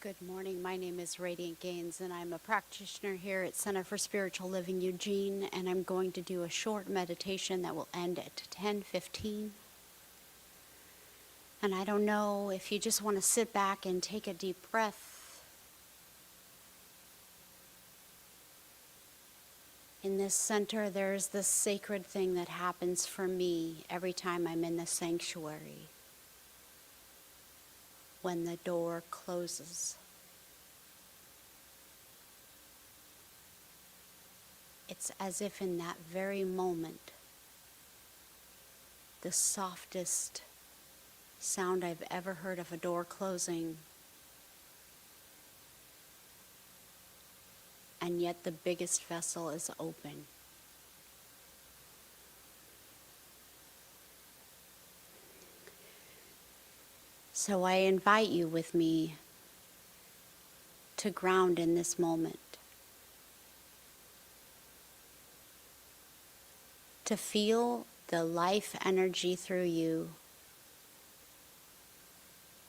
Good morning. My name is Radiant Gaines, and I'm a practitioner here at Center for Spiritual Living Eugene, and I'm going to do a short meditation that will end at 10:15. And I don't know if you just want to sit back and take a deep breath. In this center, there's this sacred thing that happens for me every time I'm in the sanctuary. When the door closes. It's as if in that very moment, the softest sound I've ever heard of a door closing, and yet the biggest vessel is open. So I invite you with me to ground in this moment, to feel the life energy through you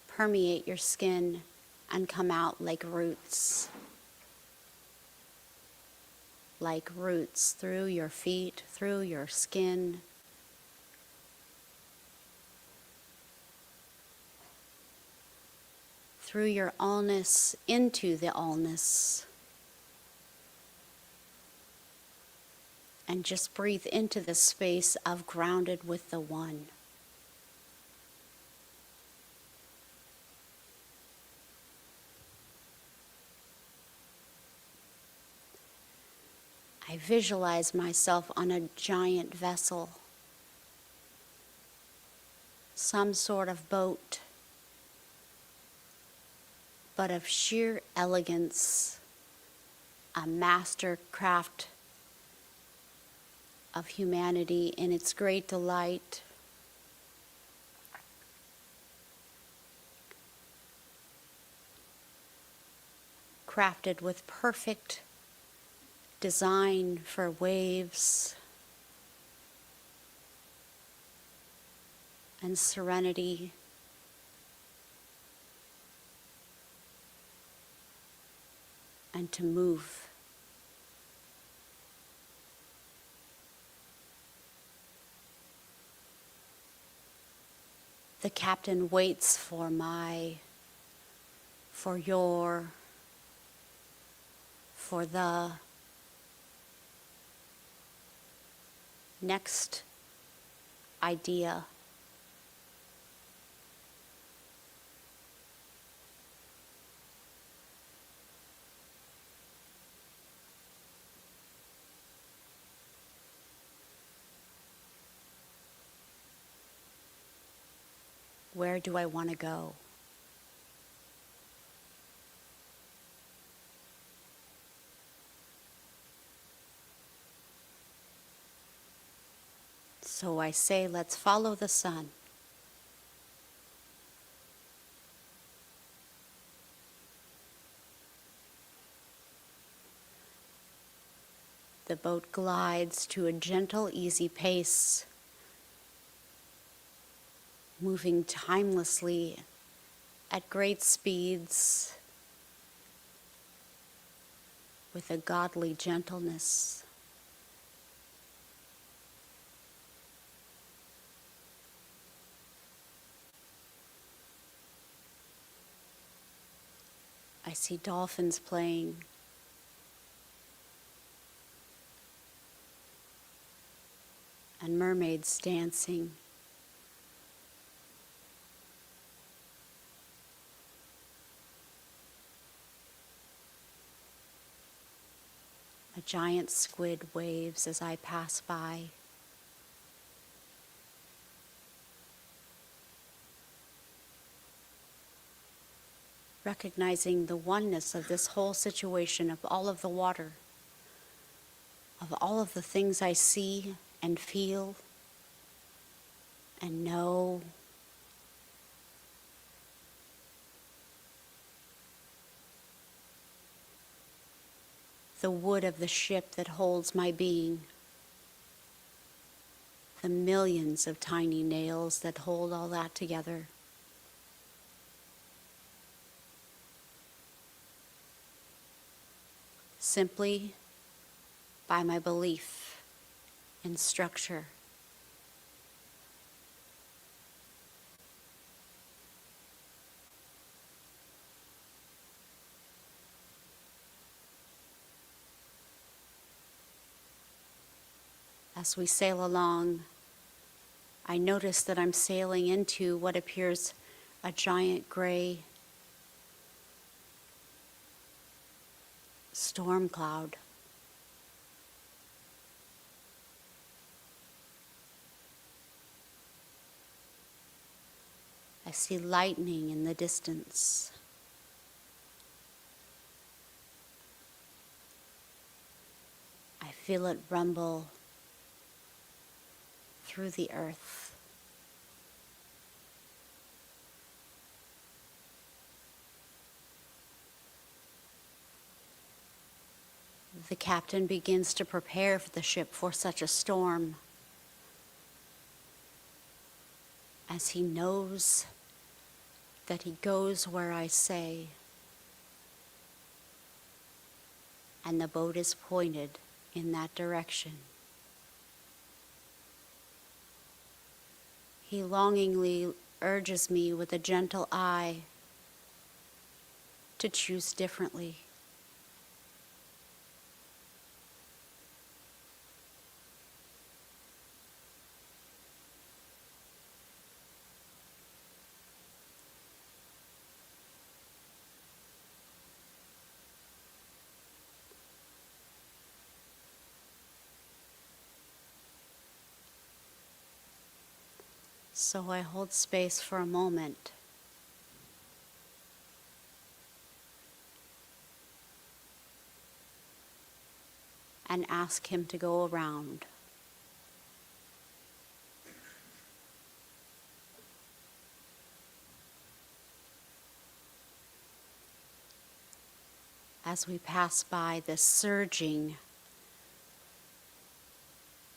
permeate your skin and come out like roots through your feet, through your skin, through your allness into the allness. And just breathe into the space of grounded with the One. I visualize myself on a giant vessel, some sort of boat, but of sheer elegance, a master craft of humanity in its great delight. Crafted with perfect design for waves and serenity. And to move. The captain waits for the next idea. Where do I want to go? So I say, let's follow the sun. The boat glides to a gentle, easy pace, moving timelessly at great speeds with a godly gentleness. I see dolphins playing. And mermaids dancing. A giant squid waves as I pass by. Recognizing the oneness of this whole situation, of all of the water, of all of the things I see and feel and know. The wood of the ship that holds my being. The millions of tiny nails that hold all that together. simply by my belief in structure. As we sail along, I notice that I'm sailing into what appears a giant gray storm cloud. I see lightning in the distance. I feel it rumble through the earth. The captain begins to prepare for the ship for such a storm, as he knows that he goes where I say, and the boat is pointed in that direction. He longingly urges me with a gentle eye to choose differently. So I hold space for a moment and ask him to go around. As we pass by this surging,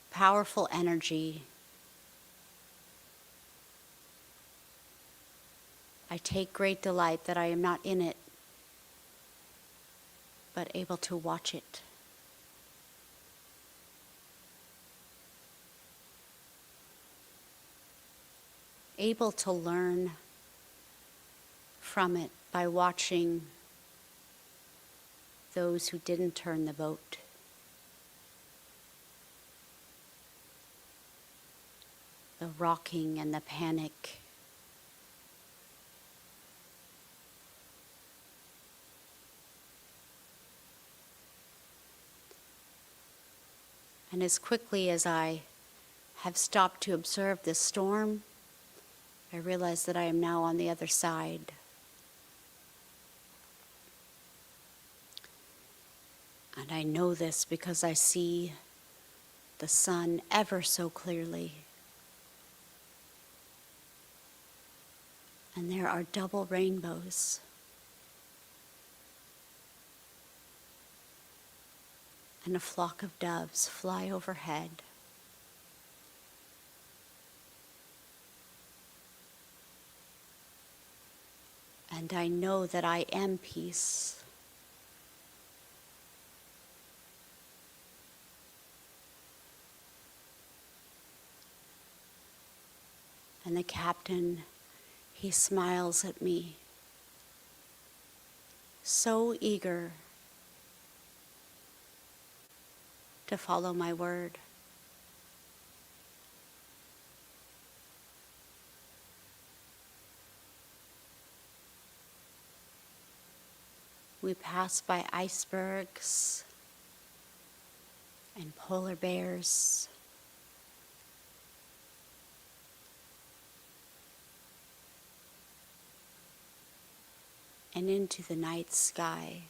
powerful energy, I take great delight that I am not in it, but able to watch it. Able to learn from it by watching those who didn't turn the boat. The rocking and the panic. And as quickly as I have stopped to observe this storm, I realize that I am now on the other side. And I know this because I see the sun ever so clearly. And there are double rainbows. And a flock of doves fly overhead. And I know that I am peace. And the captain, he smiles at me, so eager to follow my word. We pass by icebergs and polar bears. And into the night sky.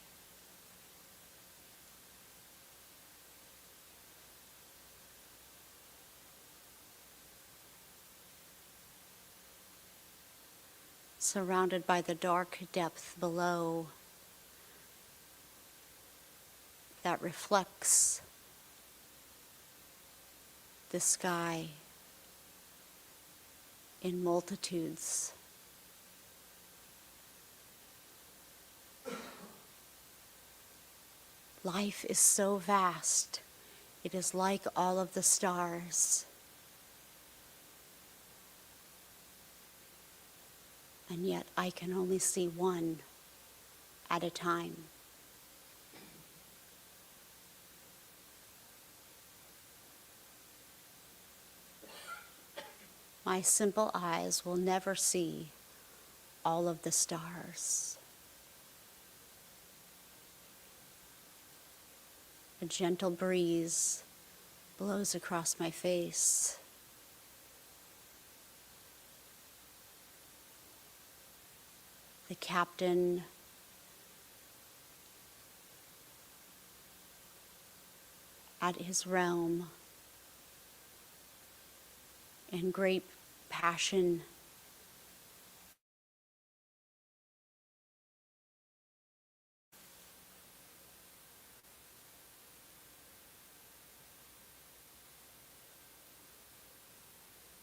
Surrounded by the dark depth below that reflects the sky in multitudes. Life is so vast. It is like all of the stars. And yet I can only see one at a time. My simple eyes will never see all of the stars. A gentle breeze blows across my face. The captain at his realm in great passion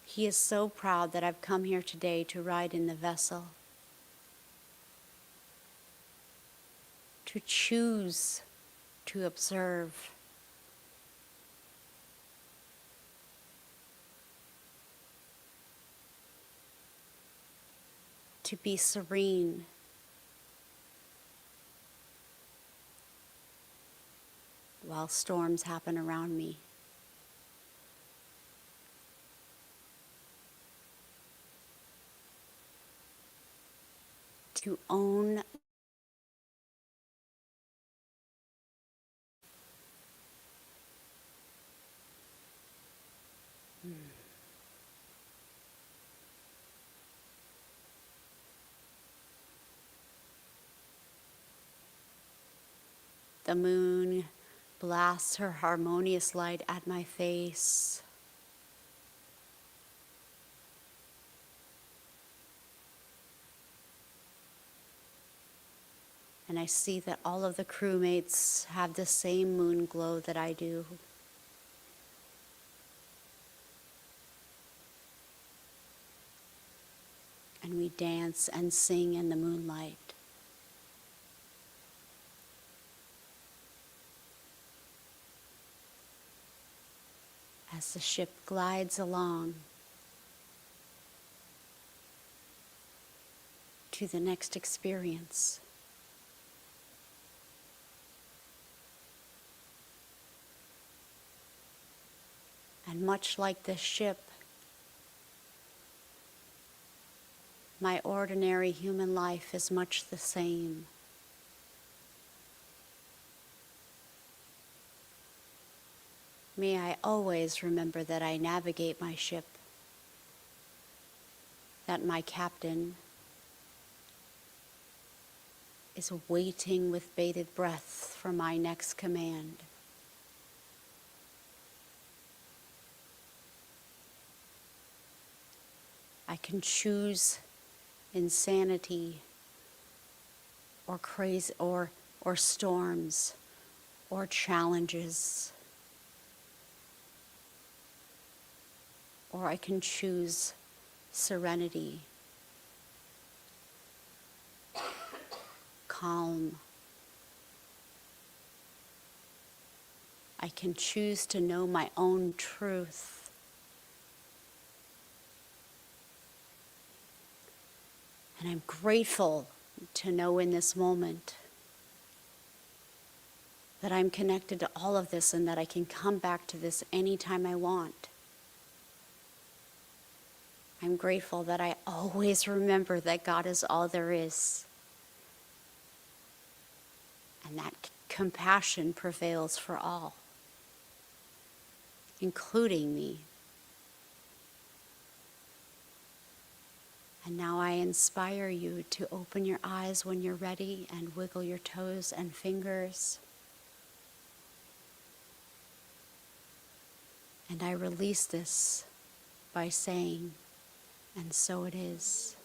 he is so proud that I've come here today to ride in the vessel, to choose to observe, to be serene, while storms happen around me. To own the moon blasts her harmonious light at my face. And I see that all of the crewmates have the same moon glow that I do. And we dance and sing in the moonlight. As the ship glides along to the next experience. And much like this ship, my ordinary human life is much the same. May I always remember that I navigate my ship, that my captain is waiting with bated breath for my next command. I can choose insanity or crazy or storms or challenges, or I can choose serenity, calm. I can choose to know my own truth. And I'm grateful to know in this moment that I'm connected to all of this and that I can come back to this anytime I want. I'm grateful that I always remember that God is all there is. And that compassion prevails for all, including me. And now I inspire you to open your eyes when you're ready and wiggle your toes and fingers. And I release this by saying, and so it is.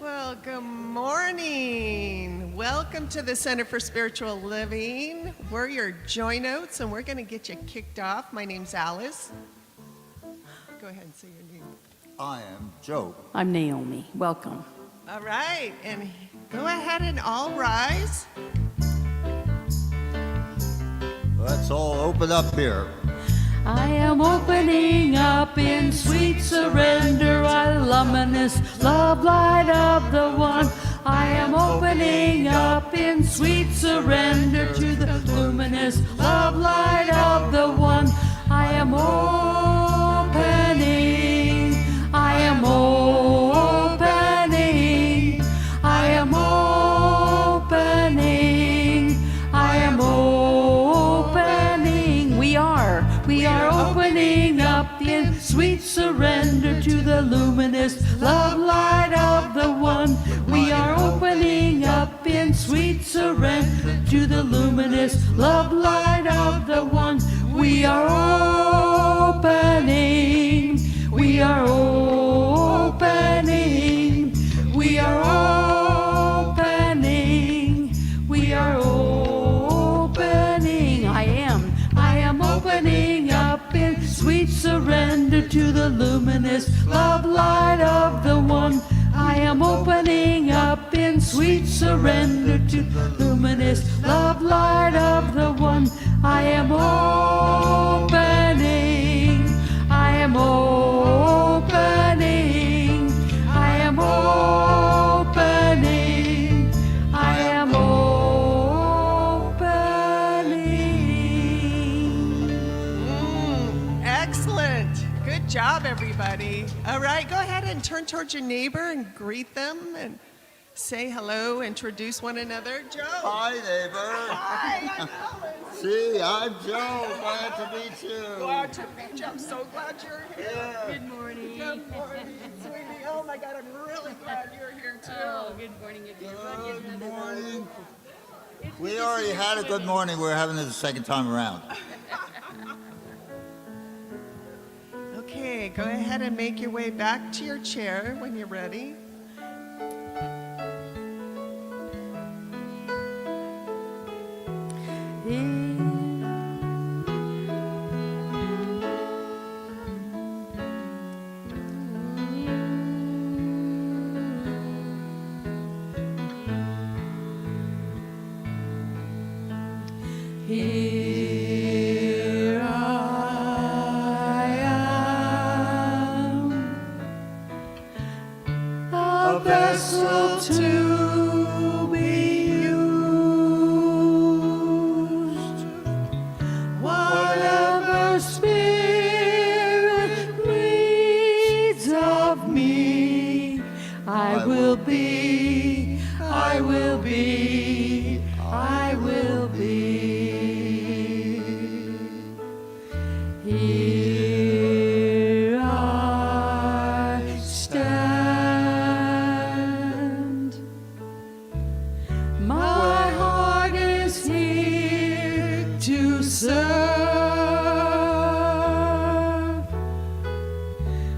Well, good morning. Welcome to the Center for Spiritual Living. We're your Joy Notes, and we're going to get you kicked off. My name's Alice. Go ahead and say your name. I am Joe. I'm Naomi. Welcome. All right, and go ahead and all rise. Let's all open up here. I am opening up in sweet surrender, I luminous love light of the one. I am opening up in sweet surrender to the luminous love light of the one. I am opening, I am opening, I am opening, I am opening. We are opening up in sweet surrender to the luminous love light of the one. We are opening up in sweet surrender to the luminous love light of the one. We are opening, we are opening, we are opening, we are opening. I am opening up in sweet surrender to the luminous love light of the one. I am opening up in sweet surrender to the luminous love light of the one. I am opening, I am opening, I am opening, I am opening. Excellent. Good job, everybody. All right, go ahead and turn towards your neighbor and greet them and say hello, introduce one another. Joe. Hi, neighbor. Hi, I'm Alice. See, I'm Joe. Glad to meet you. Glad to meet you. I'm so glad you're here. Yeah. Good morning. Good morning, sweetie. Oh my God, I'm really glad you're here too. Oh, good morning again. Good morning. We already had a good morning. We're having it the second time around. Okay, go ahead and make your way back to your chair when you're ready. Here I am, a vessel to be used. Whatever Spirit needs of me, I will be, I will be, I will be. Here I stand. My heart is here to serve.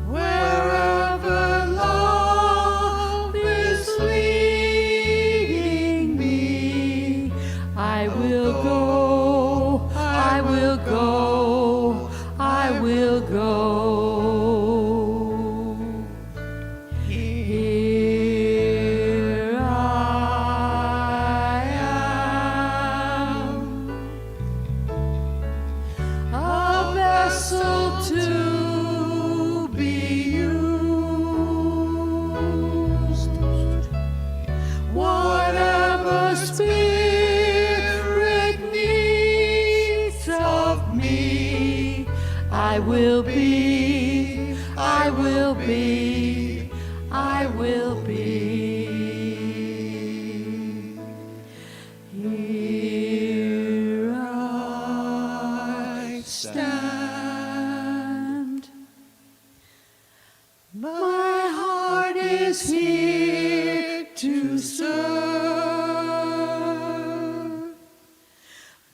Wherever love is leading me, I will go, I will go, I will go. Here I am, a vessel to be used. Whatever Spirit needs of me, I will be, I will be, I will be. Here I stand. My heart is here to serve.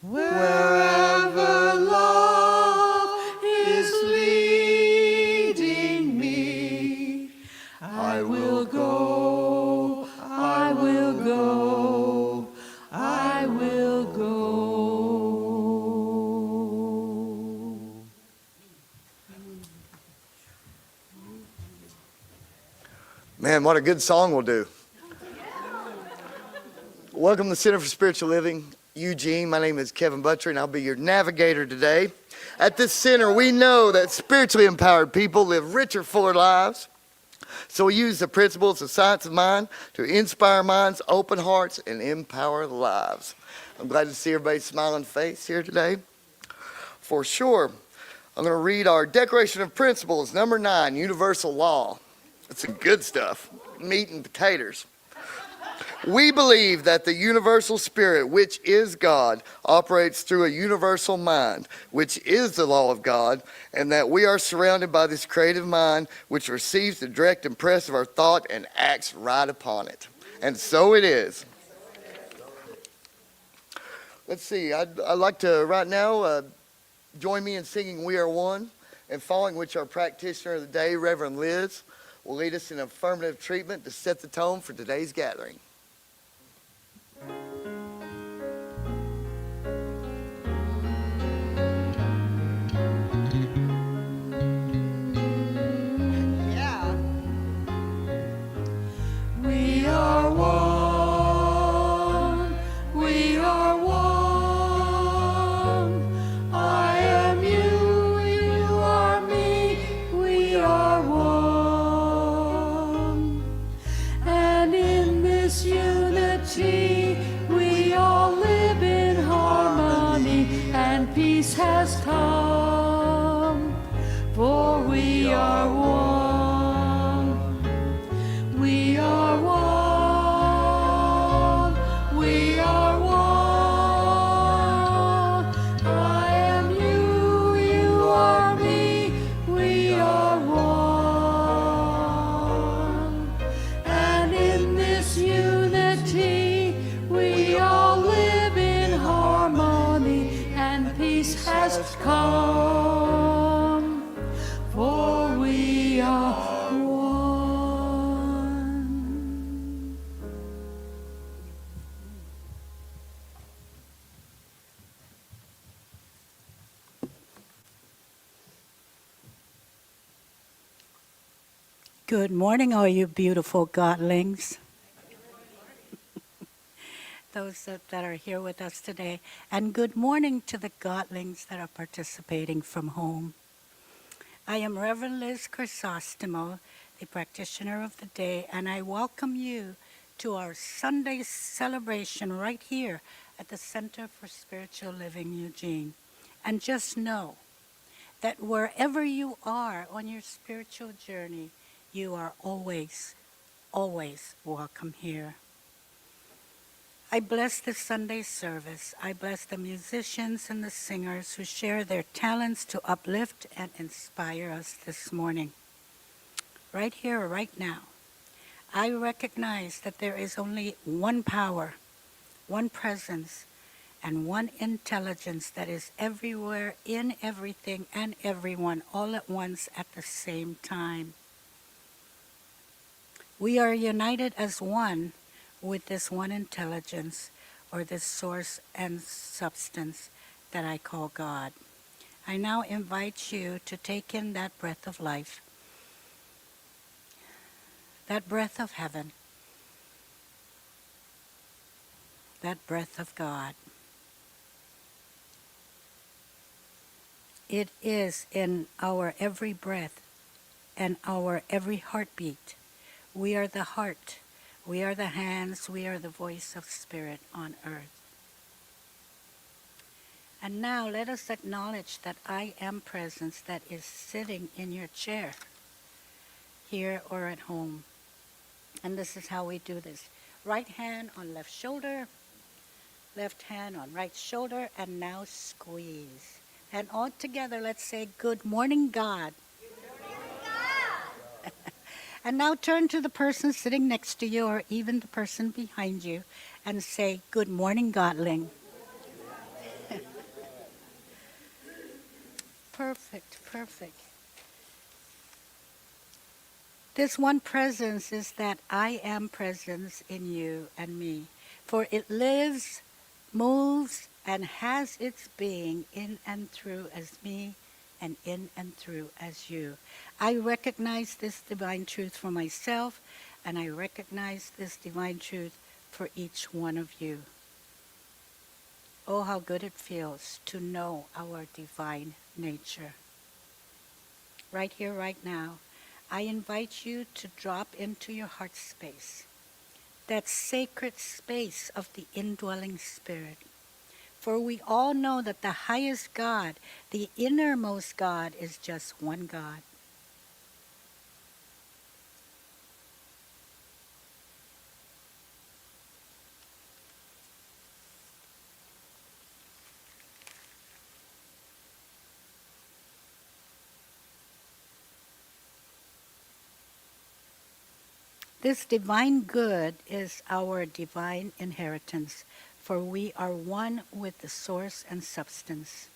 Wherever love is leading Man, what a good song we'll do. Welcome to the Center for Spiritual Living, Eugene. My name is Kevin Butcher, and I'll be your navigator today. At this center, we know that spiritually empowered people live richer, fuller lives. So we use the principles of science of mind to inspire minds, open hearts, and empower lives. I'm glad to see everybody's smiling face here today. For sure, I'm going to read our Declaration of Principles, number 9, Universal Law. It's some good stuff, meat and potatoes. We believe that the universal spirit, which is God, operates through a universal mind, which is the law of God, and that we are surrounded by this creative mind, which receives the direct impress of our thought and acts right upon it. And so it is. Let's see, I'd like to right now join me in singing We Are One, and following which our practitioner of the day, Reverend Liz, will lead us in affirmative treatment to set the tone for today's gathering. Yeah. We are one. We are one. I am you. You are me. We are one. And in this unity, we all live in harmony, and peace has come. For we are one. We are one. We are one. I am you. You are me. We are one. And in this unity, we all live in harmony, and peace has come. For we are one. Good morning, all you beautiful godlings. Those that are here with us today. And good morning to the godlings that are participating from home. I am Reverend Liz Chrysostimo, the practitioner of the day, and I welcome you to our Sunday celebration right here at the Center for Spiritual Living, Eugene. And just know that wherever you are on your spiritual journey, you are always, always welcome here. I bless this Sunday service. I bless the musicians and the singers who share their talents to uplift and inspire us this morning. Right here, right now, I recognize that there is only one power, one presence, and one intelligence that is everywhere, in everything, and everyone, all at once at the same time. We are united as one with this one intelligence, or this source and substance that I call God. I now invite you to take in that breath of life, that breath of heaven, that breath of God. It is in our every breath and our every heartbeat. We are the heart. We are the hands, we are the voice of Spirit on earth. And now let us acknowledge that I am presence that is sitting in your chair, here or at home. And this is how we do this. Right hand on left shoulder, left hand on right shoulder, and now squeeze. And all together, let's say, good morning, God. And now turn to the person sitting next to you, or even the person behind you, and say, good morning, Godling. Perfect, perfect. This one presence is that I am presence in you and me. For it lives, moves, and has its being in and through as me, and in and through as you. I recognize this divine truth for myself, and I recognize this divine truth for each one of you. Oh, how good it feels to know our divine nature. Right here, right now, I invite you to drop into your heart space, that sacred space of the indwelling spirit. For we all know that the highest God, the innermost God, is just one God. This divine good is our divine inheritance, for we are one with the source and substance.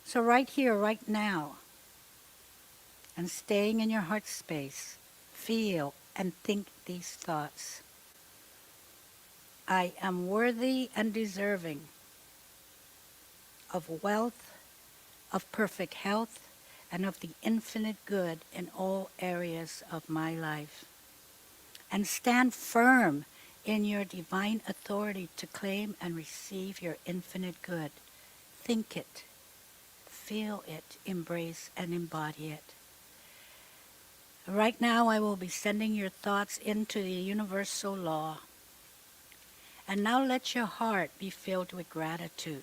So right here, right now, and staying in your heart space, feel and think these thoughts. I am worthy and deserving of wealth, of perfect health, and of the infinite good in all areas of my life. And stand firm in your divine authority to claim and receive your infinite good. Think it, feel it, embrace and embody it. Right now I will be sending your thoughts into the universal law. And now let your heart be filled with gratitude.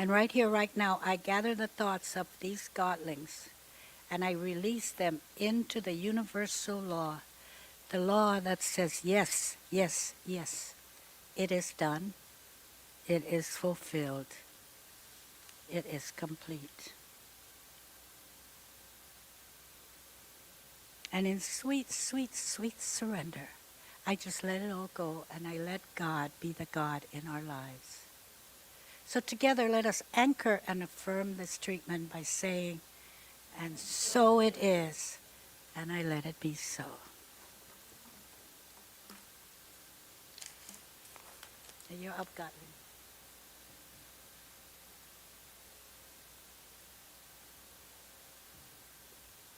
And right here, right now, I gather the thoughts of these godlings and I release them into the universal law, the law that says, yes, yes, yes, it is done, it is fulfilled, it is complete. And in sweet, sweet, sweet surrender, I just let it all go and I let God be the God in our lives. So together let us anchor and affirm this treatment by saying, and so it is, and I let it be so. And you're up, Gottlieb.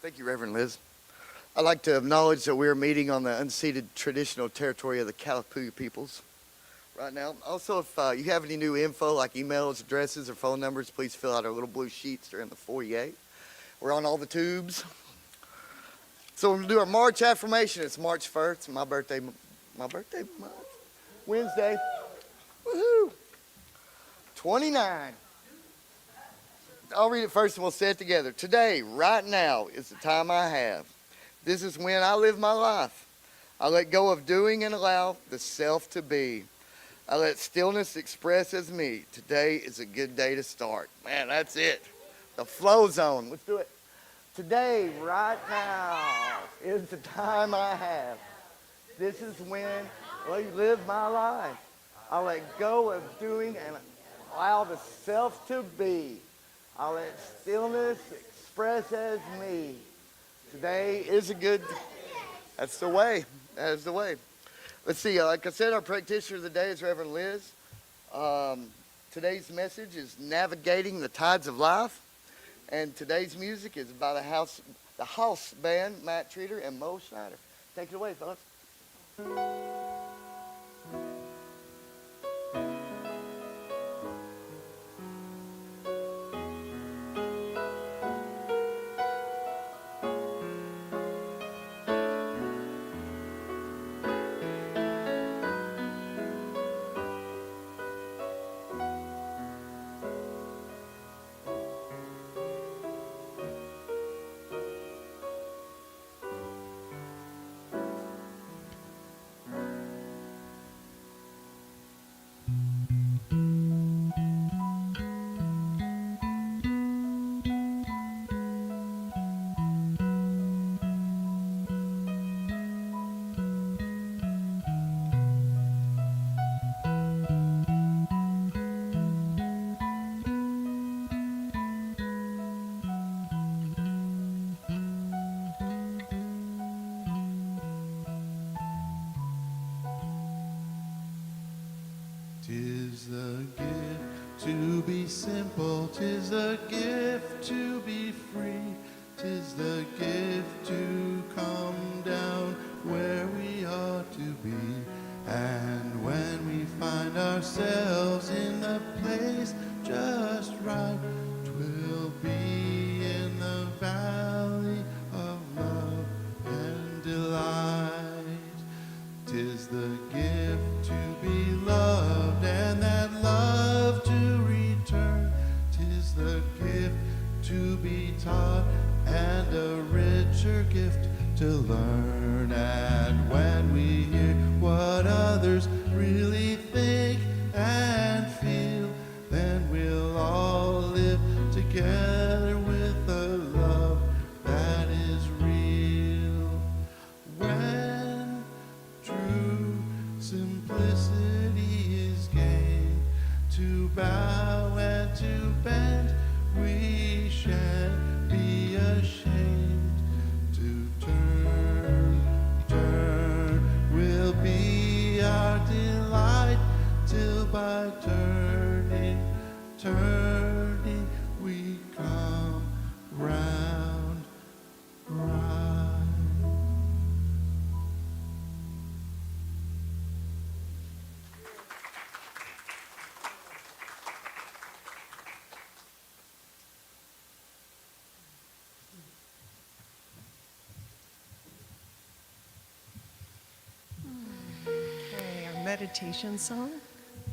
Thank you, Reverend Liz. I'd like to acknowledge that we are meeting on the unceded traditional territory of the Kalapuya peoples right now. Also, if you have any new info like emails, addresses, or phone numbers, please fill out our little blue sheets. They're in the foyer. We're on all the tubes. So we're going to do our March affirmation. It's March 1st, my birthday month. Wednesday. Woohoo! 29. I'll read it first and we'll say it together. Today, right now, is the time I have. This is when I live my life. I let go of doing and allow the self to be. I let stillness express as me. Today is a good day to start. Man, that's it. The flow zone. Let's do it. Today, right now, is the time I have. This is when I live my life. I let go of doing and allow the self to be. I let stillness express as me. Today is a good, that's the way. That is the way. Let's see, like I said, our practitioner of the day is Reverend Liz. Today's message is navigating the tides of life. And today's music is by the house band, Matt Treater and Mo Schneider. Take it away, fellas. Tis a gift to be simple, tis a gift to be free, 'tis the gift to come down where we ought to be. And when we find ourselves in the place just right, 'twill be in the valley of love and delight. 'Tis the gift to be loved and that love to return. 'Tis the gift to be taught and a richer gift to learn. And when we hear what others really think and feel, then we'll all live together with a love that is real. When true simplicity is gained, to bow and to bend, we shan't be ashamed. To turn will be our delight, till by turning we come round right. Okay, our meditation song.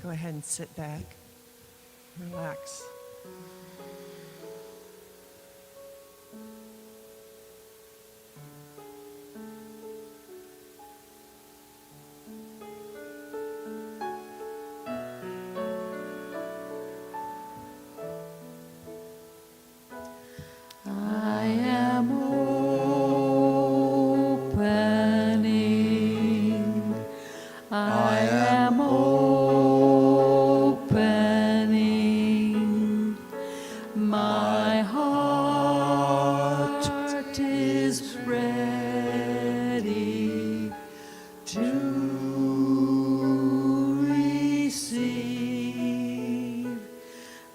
Go ahead and sit back. Relax. I am opening. I am opening. My heart is ready to receive.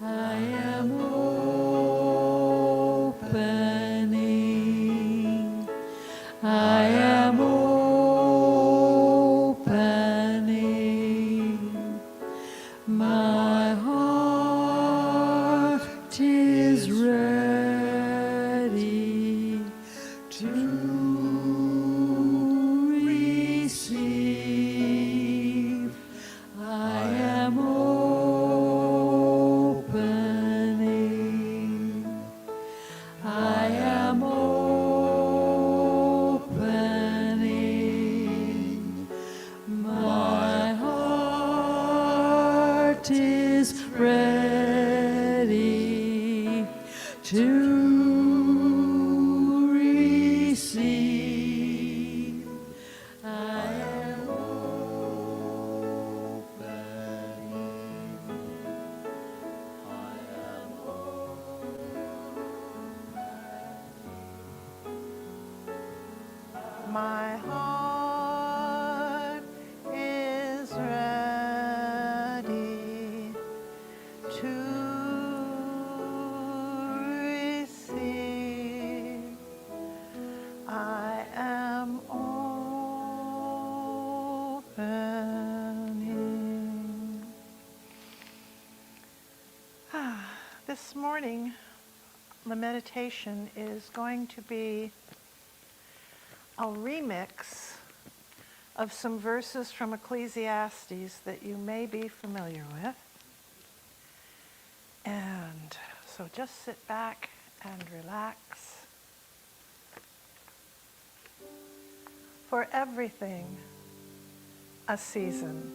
I am opening. I am opening. My heart is ready to receive. I am opening. I am opening. My heart is ready to receive. I am My heart is ready to receive. I am opening. This morning, the meditation is going to be a remix of some verses from Ecclesiastes that you may be familiar with. And so just sit back and relax. For everything, a season.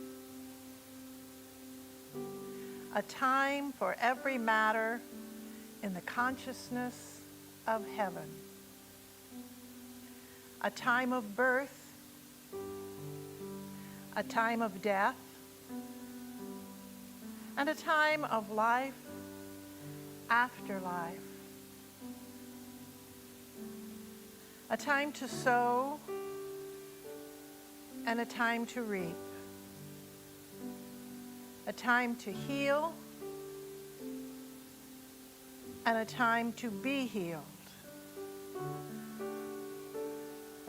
A time for every matter in the consciousness of heaven. A time of birth, a time of death, and a time of life after life. A time to sow and a time to reap. A time to heal and a time to be healed.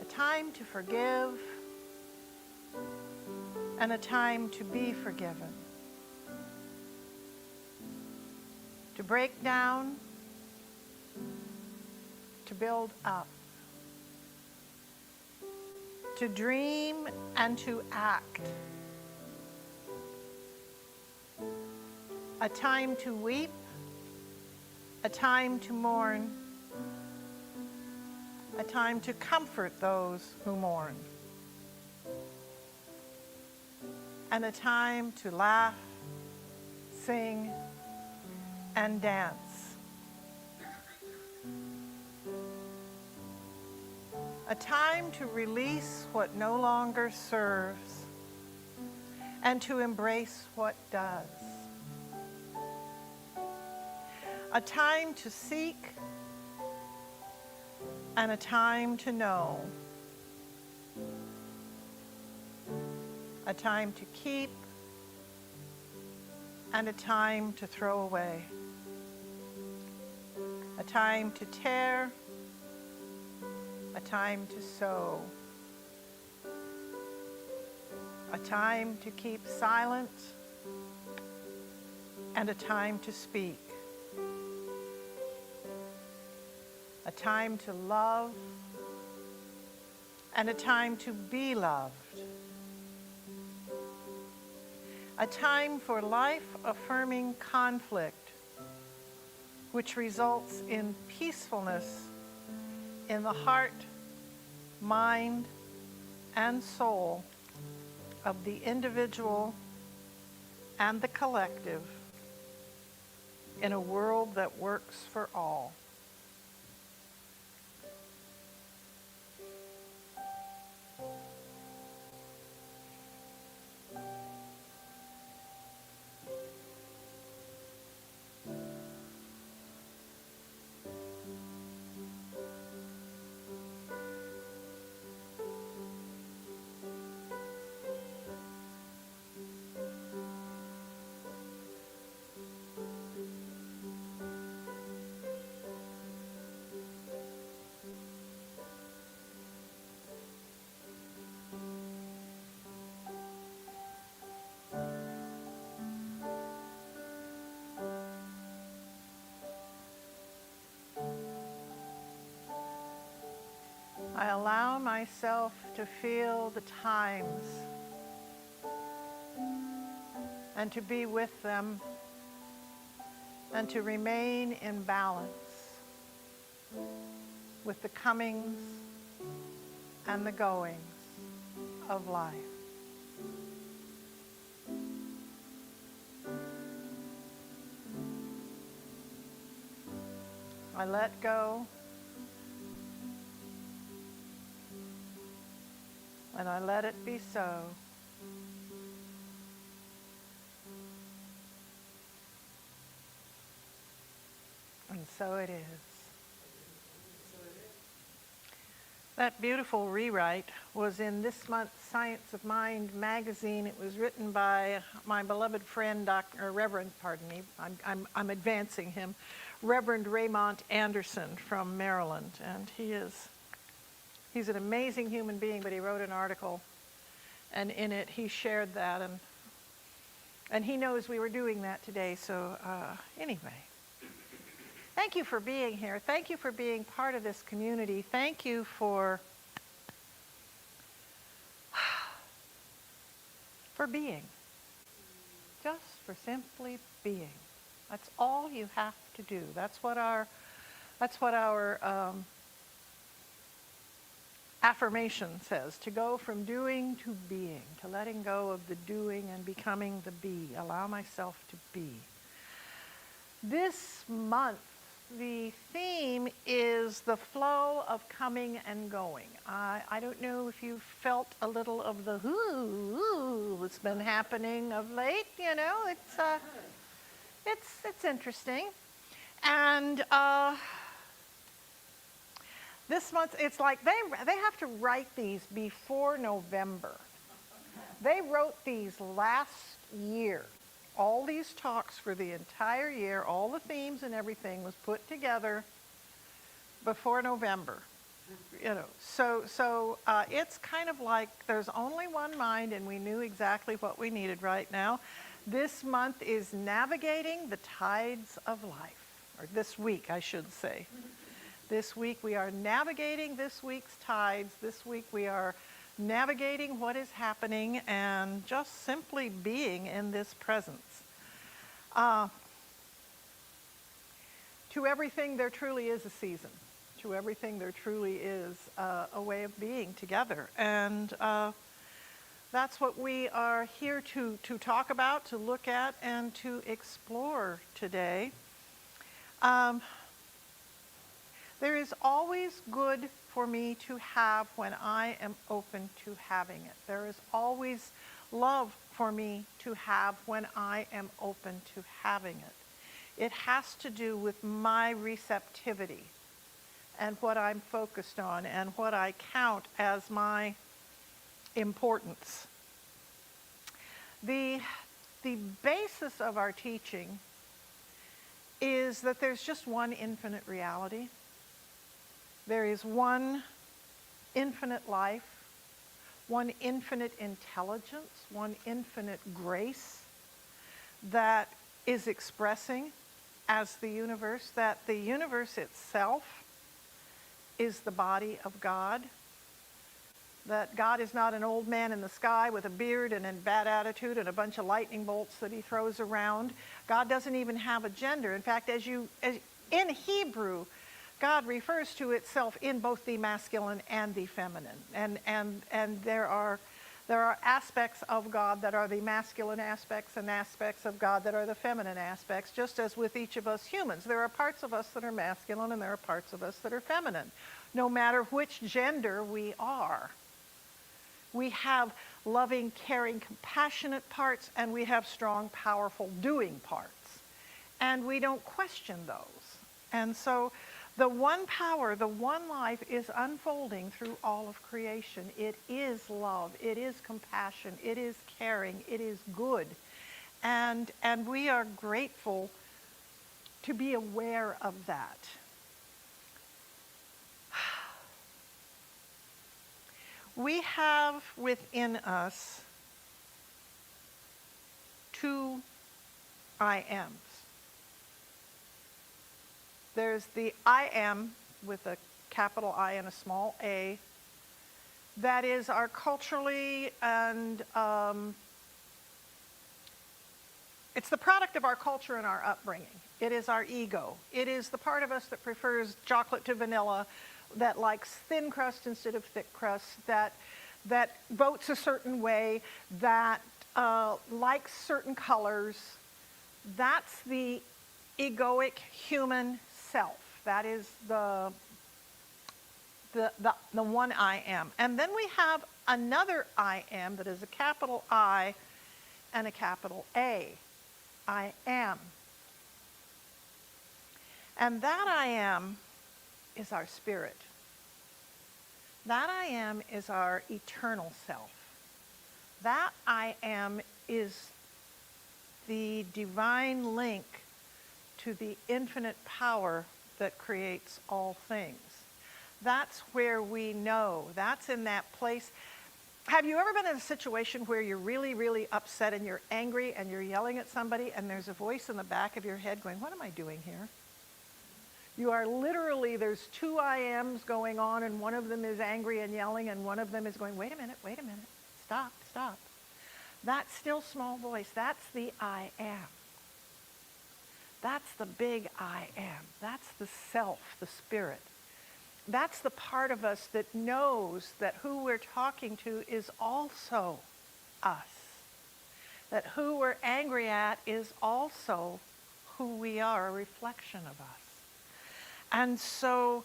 A time to forgive and a time to be forgiven. To break down, to build up. To dream and to act. A time to weep, a time to mourn, a time to comfort those who mourn, and a time to laugh, sing, and dance. A time to release what no longer serves and to embrace what does. A time to seek and a time to know. A time to keep and a time to throw away. A time to tear, a time to sow. A time to keep silent and a time to speak. A time to love and a time to be loved. A time for life-affirming conflict, which results in peacefulness in the heart, mind, and soul of the individual and the collective in a world that works for all. I allow myself to feel the times and to be with them and to remain in balance with the comings and the goings of life. I let go and I let it be so. And so it is. That beautiful rewrite was in this month's Science of Mind magazine. It was written by my beloved friend, I'm advancing him, Reverend Raymond Anderson from Maryland. And he's an amazing human being, but he wrote an article, and in it he shared that, and he knows we were doing that today. So anyway, thank you for being here. Thank you for being part of this community. Thank you for being. Just for simply being. That's all you have to do. That's what our affirmation says, to go from doing to being, to letting go of the doing and becoming the be. Allow myself to be. This month, the theme is the flow of coming and going. I don't know if you felt a little of the ooh that's been happening of late. You know, it's interesting, and this month it's like they have to write these before November. They wrote these last year. All these talks for the entire year, all the themes and everything was put together before November. So it's kind of like there's only one mind, and we knew exactly what we needed right now. This month is navigating the tides of life, or this week, I should say. This week we are navigating this week's tides. This week we are navigating what is happening and just simply being in this presence. To everything, there truly is a season. To everything, there truly is a way of being together. And that's what we are here to talk about, to look at, and to explore today. There is always good for me to have when I am open to having it. There is always love for me to have when I am open to having it. It has to do with my receptivity and what I'm focused on and what I count as my importance. The basis of our teaching is that there's just one infinite reality. There is one infinite life, one infinite intelligence, one infinite grace that is expressing as the universe, that the universe itself is the body of God, that God is not an old man in the sky with a beard and a bad attitude and a bunch of lightning bolts that he throws around. God doesn't even have a gender. In fact, as in Hebrew, God refers to itself in both the masculine and the feminine. And there are aspects of God that are the masculine aspects and aspects of God that are the feminine aspects, just as with each of us humans. There are parts of us that are masculine and there are parts of us that are feminine, no matter which gender we are. We have loving, caring, compassionate parts, and we have strong, powerful, doing parts. And we don't question those. And so the one power, the one life is unfolding through all of creation. It is love, it is compassion, it is caring, it is good. And we are grateful to be aware of that. We have within us two I ams. There's the I am with a capital I and a small a. That is our culturally and it's the product of our culture and our upbringing. It is our ego. It is the part of us that prefers chocolate to vanilla, that likes thin crust instead of thick crust, that votes a certain way, that likes certain colors. That's the egoic human self. That is the one I am. And then we have another I am that is a capital I and a capital A. I am. And that I am is our spirit. That I am is our eternal self. That I am is the divine link to the infinite power that creates all things. That's where we know. That's in that place. Have you ever been in a situation where you're really, really upset and you're angry and you're yelling at somebody and there's a voice in the back of your head going, what am I doing here? You are literally, there's two I ams going on, and one of them is angry and yelling, and one of them is going, wait a minute, stop. That still small voice, that's the I am. That's the big I am. That's the self, the spirit. That's the part of us that knows that who we're talking to is also us. That who we're angry at is also who we are, a reflection of us. And so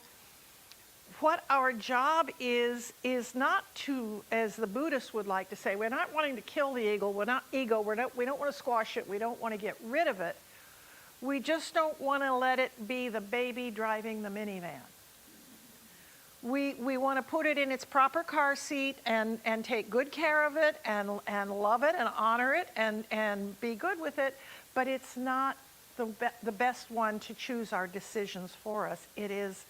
what our job is not to, as the Buddhists would like to say, we're not wanting to kill the ego, we don't want to squash it, we don't want to get rid of it. We just don't want to let it be the baby driving the minivan. We want to put it in its proper car seat and take good care of it and love it and honor it and be good with it, but it's not the best one to choose our decisions for us. It is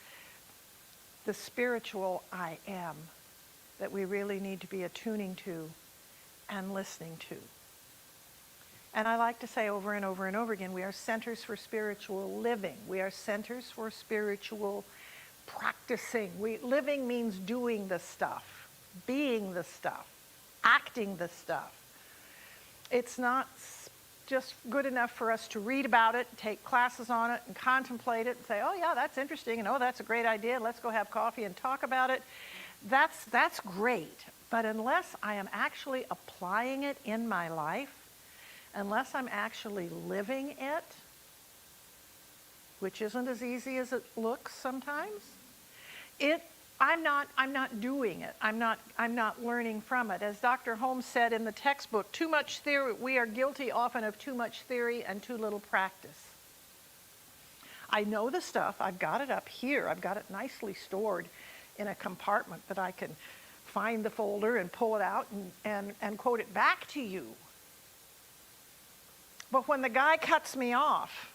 the spiritual I am that we really need to be attuning to and listening to. And I like to say over and over and over again, we are centers for spiritual living. We are centers for spiritual practicing. Living means doing the stuff, being the stuff, acting the stuff. It's not just good enough for us to read about it, take classes on it, and contemplate it, and say, oh yeah, that's interesting, and oh, that's a great idea, let's go have coffee and talk about it. That's great, but unless I am actually applying it in my life, unless I'm actually living it, which isn't as easy as it looks sometimes, I'm not doing it. I'm not learning from it. As Dr. Holmes said in the textbook, too much theory, we are guilty often of too much theory and too little practice. I know the stuff, I've got it up here, I've got it nicely stored in a compartment that I can find the folder and pull it out and quote it back to you. But when the guy cuts me off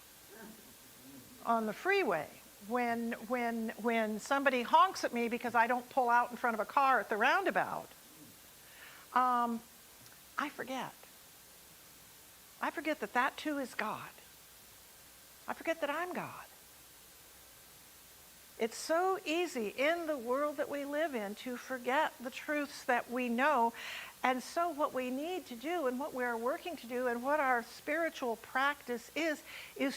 on the freeway, when somebody honks at me because I don't pull out in front of a car at the roundabout, I forget. I forget that too is God. I forget that I'm God. It's so easy in the world that we live in to forget the truths that we know. And so what we need to do and what we're working to do and what our spiritual practice is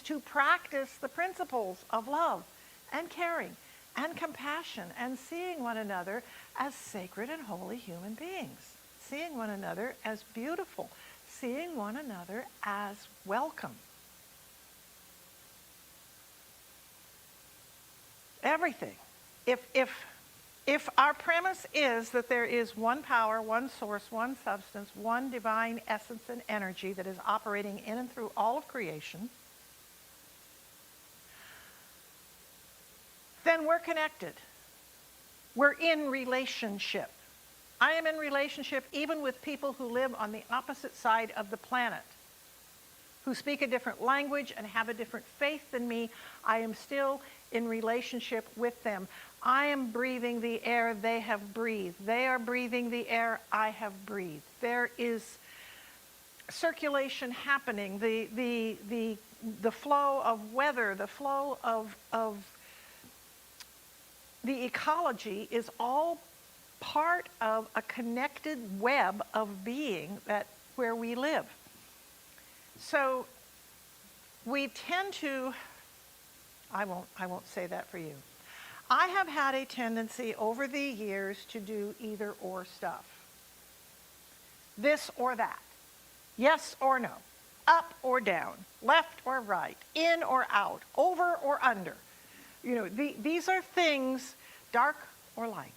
to practice the principles of love and caring and compassion and seeing one another as sacred and holy human beings, seeing one another as beautiful, seeing one another as welcome. Everything. If our premise is that there is one power, one source, one substance, one divine essence and energy that is operating in and through all of creation, then we're connected. We're in relationship. I am in relationship even with people who live on the opposite side of the planet, who speak a different language and have a different faith than me. I am still in relationship with them. I am breathing the air they have breathed. They are breathing the air I have breathed. There is circulation happening, the flow of weather, the flow of the ecology is all part of a connected web of being where we live. So we tend to, I won't say that for you. I have had a tendency over the years to do either or stuff. This or that. Yes or no. Up or down. Left or right. In or out. Over or under. You know, these are things, dark or light.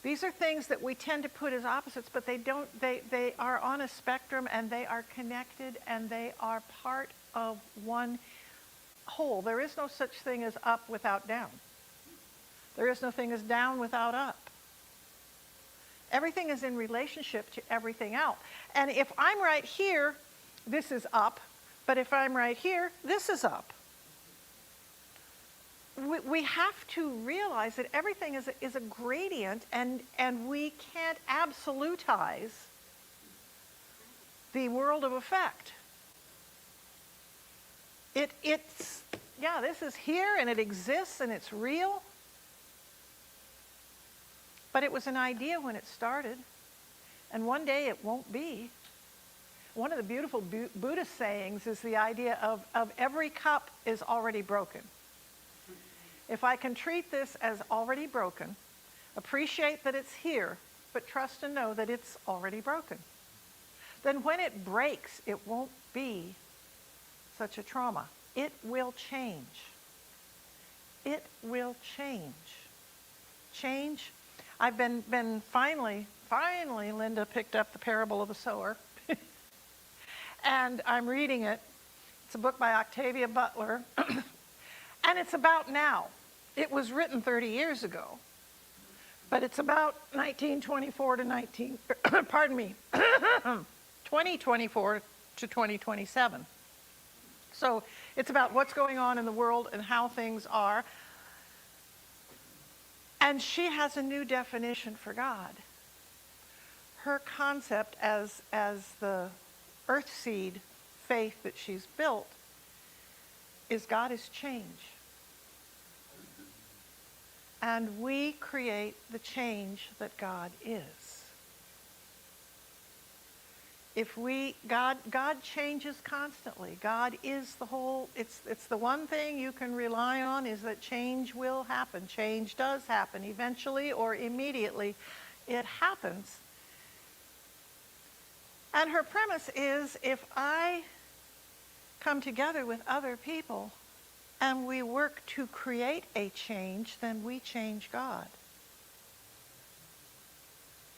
These are things that we tend to put as opposites, but they are on a spectrum and they are connected and they are part of one whole. There is no such thing as up without down. There is no thing as down without up. Everything is in relationship to everything else. And if I'm right here, this is up, but if I'm right here, this is up. We have to realize that everything is a gradient, and we can't absolutize the world of effect. It's this is here and it exists and it's real, but it was an idea when it started, and one day it won't be. One of the beautiful Buddhist sayings is the idea of every cup is already broken. If I can treat this as already broken, appreciate that it's here, but trust and know that it's already broken, then when it breaks, it won't be such a trauma. It will change. It will change. Change. I've been finally, Linda picked up the Parable of the Sower, and I'm reading it. It's a book by Octavia Butler, and it's about now. It was written 30 years ago, but it's about 2024 to 2027. So it's about what's going on in the world and how things are. And she has a new definition for God. Her concept as the earthseed faith that she's built is God is change. And we create the change that God is. God changes constantly. God is the whole, it's the one thing you can rely on is that change will happen. Change does happen eventually or immediately. It happens. And her premise is if I come together with other people and we work to create a change, then we change God.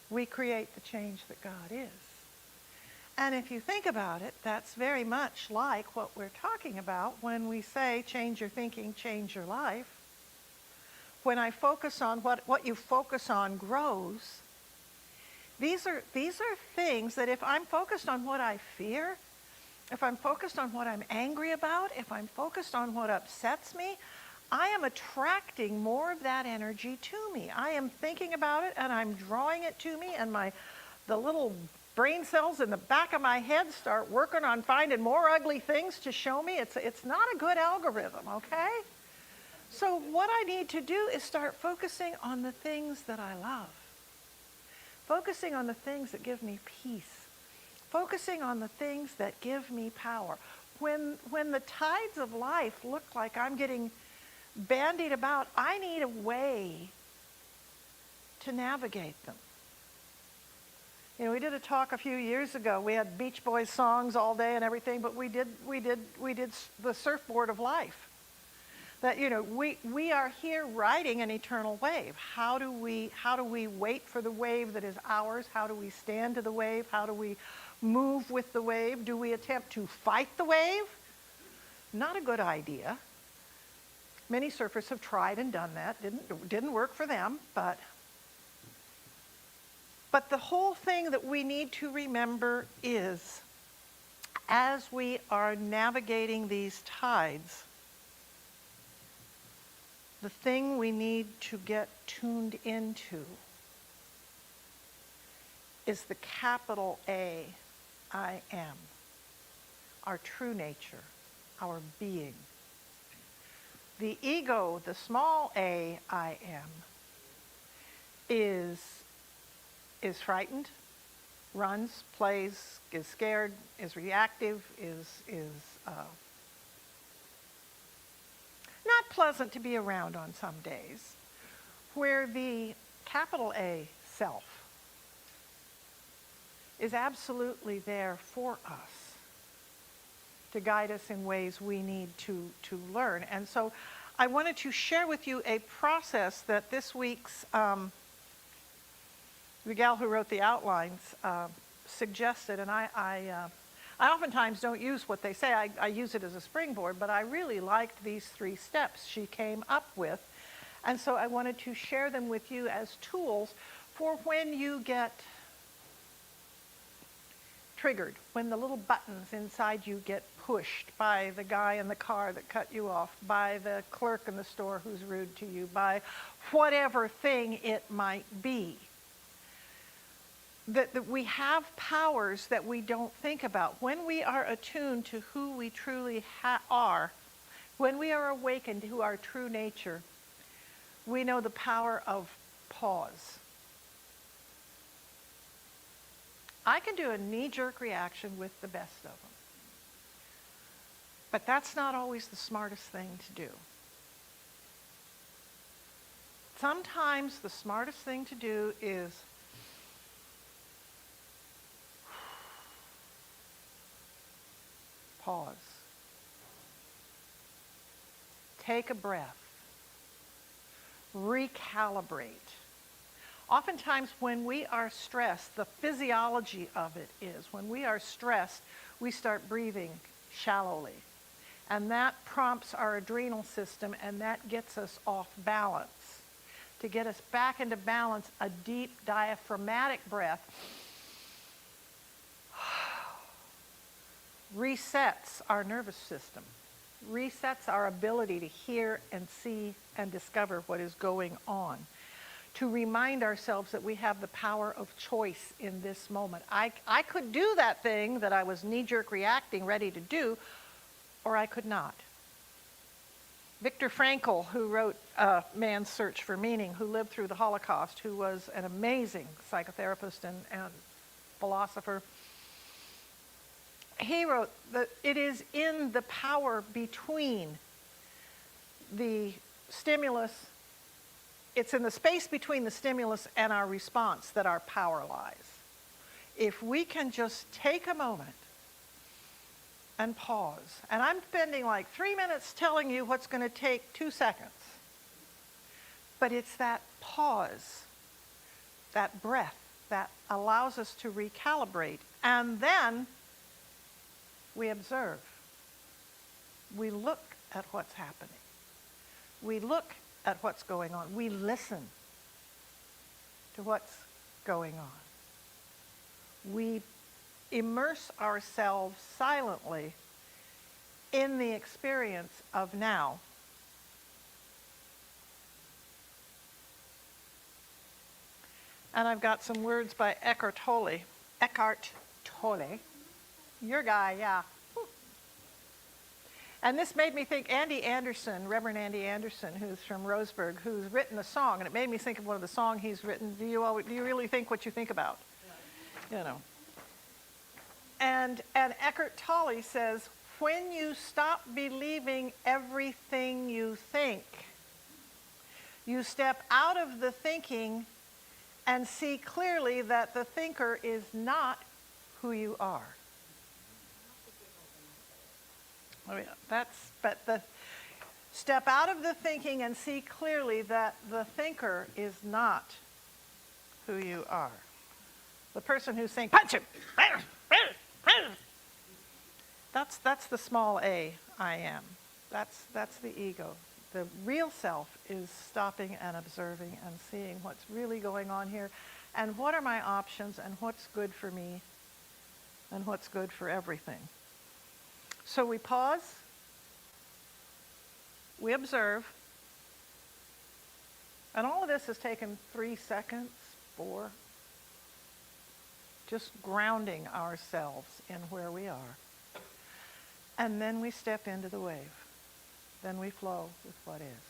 We create the change that God is. And if you think about it, that's very much like what we're talking about when we say change your thinking, change your life. When I focus on what you focus on grows, these are things that if I'm focused on what I fear, if I'm focused on what I'm angry about, if I'm focused on what upsets me, I am attracting more of that energy to me. I am thinking about it and I'm drawing it to me, and the little brain cells in the back of my head start working on finding more ugly things to show me. It's not a good algorithm, okay? So what I need to do is start focusing on the things that I love. Focusing on the things that give me peace. Focusing on the things that give me power. When the tides of life look like I'm getting bandied about, I need a way to navigate them. You know, we did a talk a few years ago. We had Beach Boys songs all day and everything, but we did the surfboard of life. That, you know, we are here riding an eternal wave. How do we wait for the wave that is ours? How do we stand to the wave? How do we move with the wave? Do we attempt to fight the wave? Not a good idea. Many surfers have tried and done that. Didn't work for them, but the whole thing that we need to remember is, as we are navigating these tides, the thing we need to get tuned into is the capital A, I am, our true nature, our being. The ego, the small a, I am, is frightened, runs, plays, is scared, is reactive, is not pleasant to be around on some days. Where the capital A, self, is absolutely there for us to guide us in ways we need to learn. And so I wanted to share with you a process that this week's the gal who wrote the outlines suggested, and I oftentimes don't use what they say. I use it as a springboard, but I really liked these 3 steps she came up with. And so I wanted to share them with you as tools for when you get triggered, when the little buttons inside you get pushed by the guy in the car that cut you off, by the clerk in the store who's rude to you, by whatever thing it might be. That we have powers that we don't think about. When we are attuned to who we truly are, when we are awakened to our true nature, we know the power of pause. I can do a knee-jerk reaction with the best of them. But that's not always the smartest thing to do. Sometimes the smartest thing to do is pause. Take a breath. Recalibrate. Oftentimes when we are stressed, the physiology of it is, when we are stressed, we start breathing shallowly. And that prompts our adrenal system, and that gets us off balance. To get us back into balance, a deep diaphragmatic breath resets our nervous system, resets our ability to hear and see and discover what is going on. to remind ourselves that we have the power of choice in this moment. I could do that thing that I was knee-jerk reacting, ready to do, or I could not. Viktor Frankl, who wrote Man's Search for Meaning, who lived through the Holocaust, who was an amazing psychotherapist and philosopher, he wrote that it is in the power between the stimulus, it's in the space between the stimulus and our response that our power lies. If we can just take a moment and pause, and I'm spending like 3 minutes telling you what's going to take 2 seconds, but it's that pause, that breath, that allows us to recalibrate, and then we observe. We look at what's happening. We look at what's going on. We listen to what's going on. We immerse ourselves silently in the experience of now. And I've got some words by Eckhart Tolle. Eckhart Tolle. Your guy, yeah. And this made me think Andy Anderson, Reverend Andy Anderson, who's from Roseburg, who's written a song, and it made me think of one of the songs he's written. Do you really think what you think about? You know. And Eckhart Tolle says, when you stop believing everything you think, you step out of the thinking and see clearly that the thinker is not who you are. Oh yeah, step out of the thinking and see clearly that the thinker is not who you are. The person who's saying, punch him, that's the small a, I am. That's the ego. The real self is stopping and observing and seeing what's really going on here, and what are my options, and what's good for me, and what's good for everything. So we pause, we observe, and all of this has taken 3 seconds, 4, just grounding ourselves in where we are. And then we step into the wave. Then we flow with what is.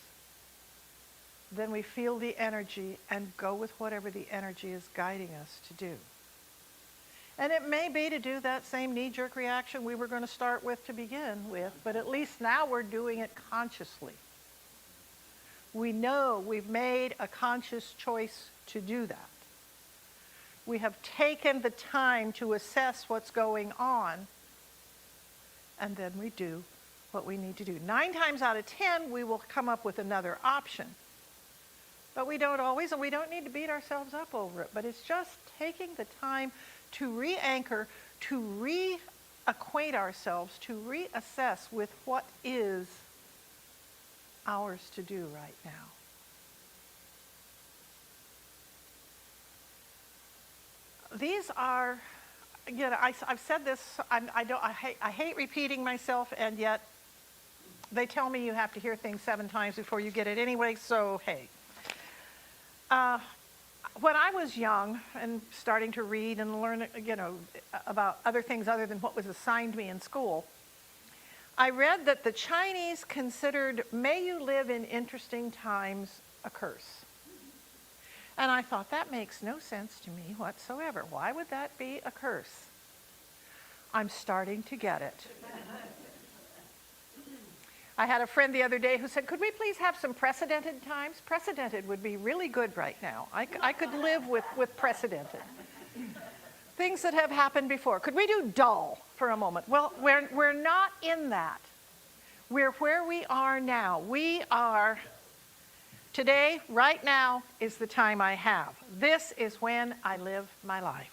Then we feel the energy and go with whatever the energy is guiding us to do. And it may be to do that same knee-jerk reaction we were going to start with to begin with, but at least now we're doing it consciously. We know we've made a conscious choice to do that. We have taken the time to assess what's going on, and then we do what we need to do. 9 times out of 10, we will come up with another option. But we don't always, and we don't need to beat ourselves up over it, but it's just taking the time to re-anchor, to reacquaint ourselves, to reassess with what is ours to do right now. These are, you know, I've said this, I hate repeating myself, and yet they tell me you have to hear things 7 times before you get it anyway, so hey. When I was young and starting to read and learn, you know, about other things other than what was assigned me in school, I read that the Chinese considered "may you live in interesting times" a curse. And I thought, that makes no sense to me whatsoever. Why would that be a curse? I'm starting to get it. I had a friend the other day who said, could we please have some precedented times? Precedented would be really good right now. I could live with precedented. Things that have happened before. Could we do dull for a moment? Well, we're not in that. We're where we are now. We are, today, right now, is the time I have. This is when I live my life.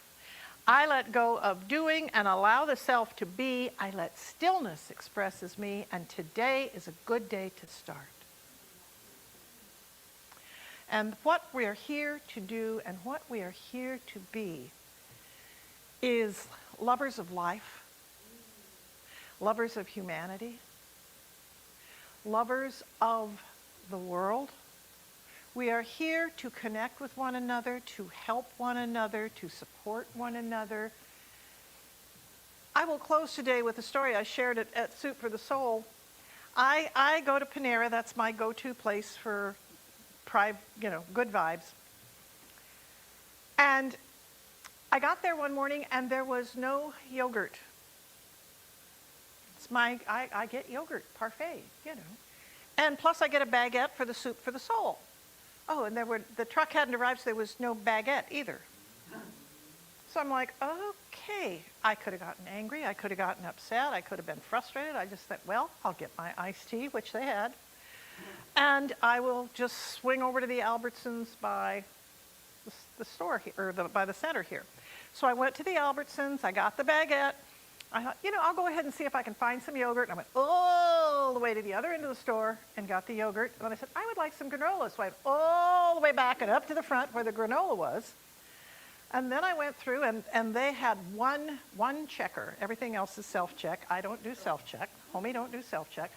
I let go of doing and allow the self to be. I let stillness express as me, and today is a good day to start. And what we are here to do and what we are here to be is lovers of life, lovers of humanity, lovers of the world. We are here to connect with one another, to help one another, to support one another. I will close today with a story I shared at Soup for the Soul. I go to Panera. That's my go-to place for good vibes. And I got there one morning and there was no yogurt. I get yogurt parfait, And plus I get a baguette for the Soup for the Soul. Oh, and the truck hadn't arrived, so there was no baguette either. So I'm like, okay. I could have gotten angry. I could have gotten upset. I could have been frustrated. I just thought, well, I'll get my iced tea, which they had. And I will just swing over to the Albertsons by the store here, or by the center here. So I went to the Albertsons. I got the baguette. I thought, I'll go ahead and see if I can find some yogurt. And I went all the way to the other end of the store and got the yogurt. And then I said, I would like some granola. So I went all the way back and up to the front where the granola was. And then I went through, and they had one checker. Everything else is self-check. I don't do self-check. Homie don't do self-check.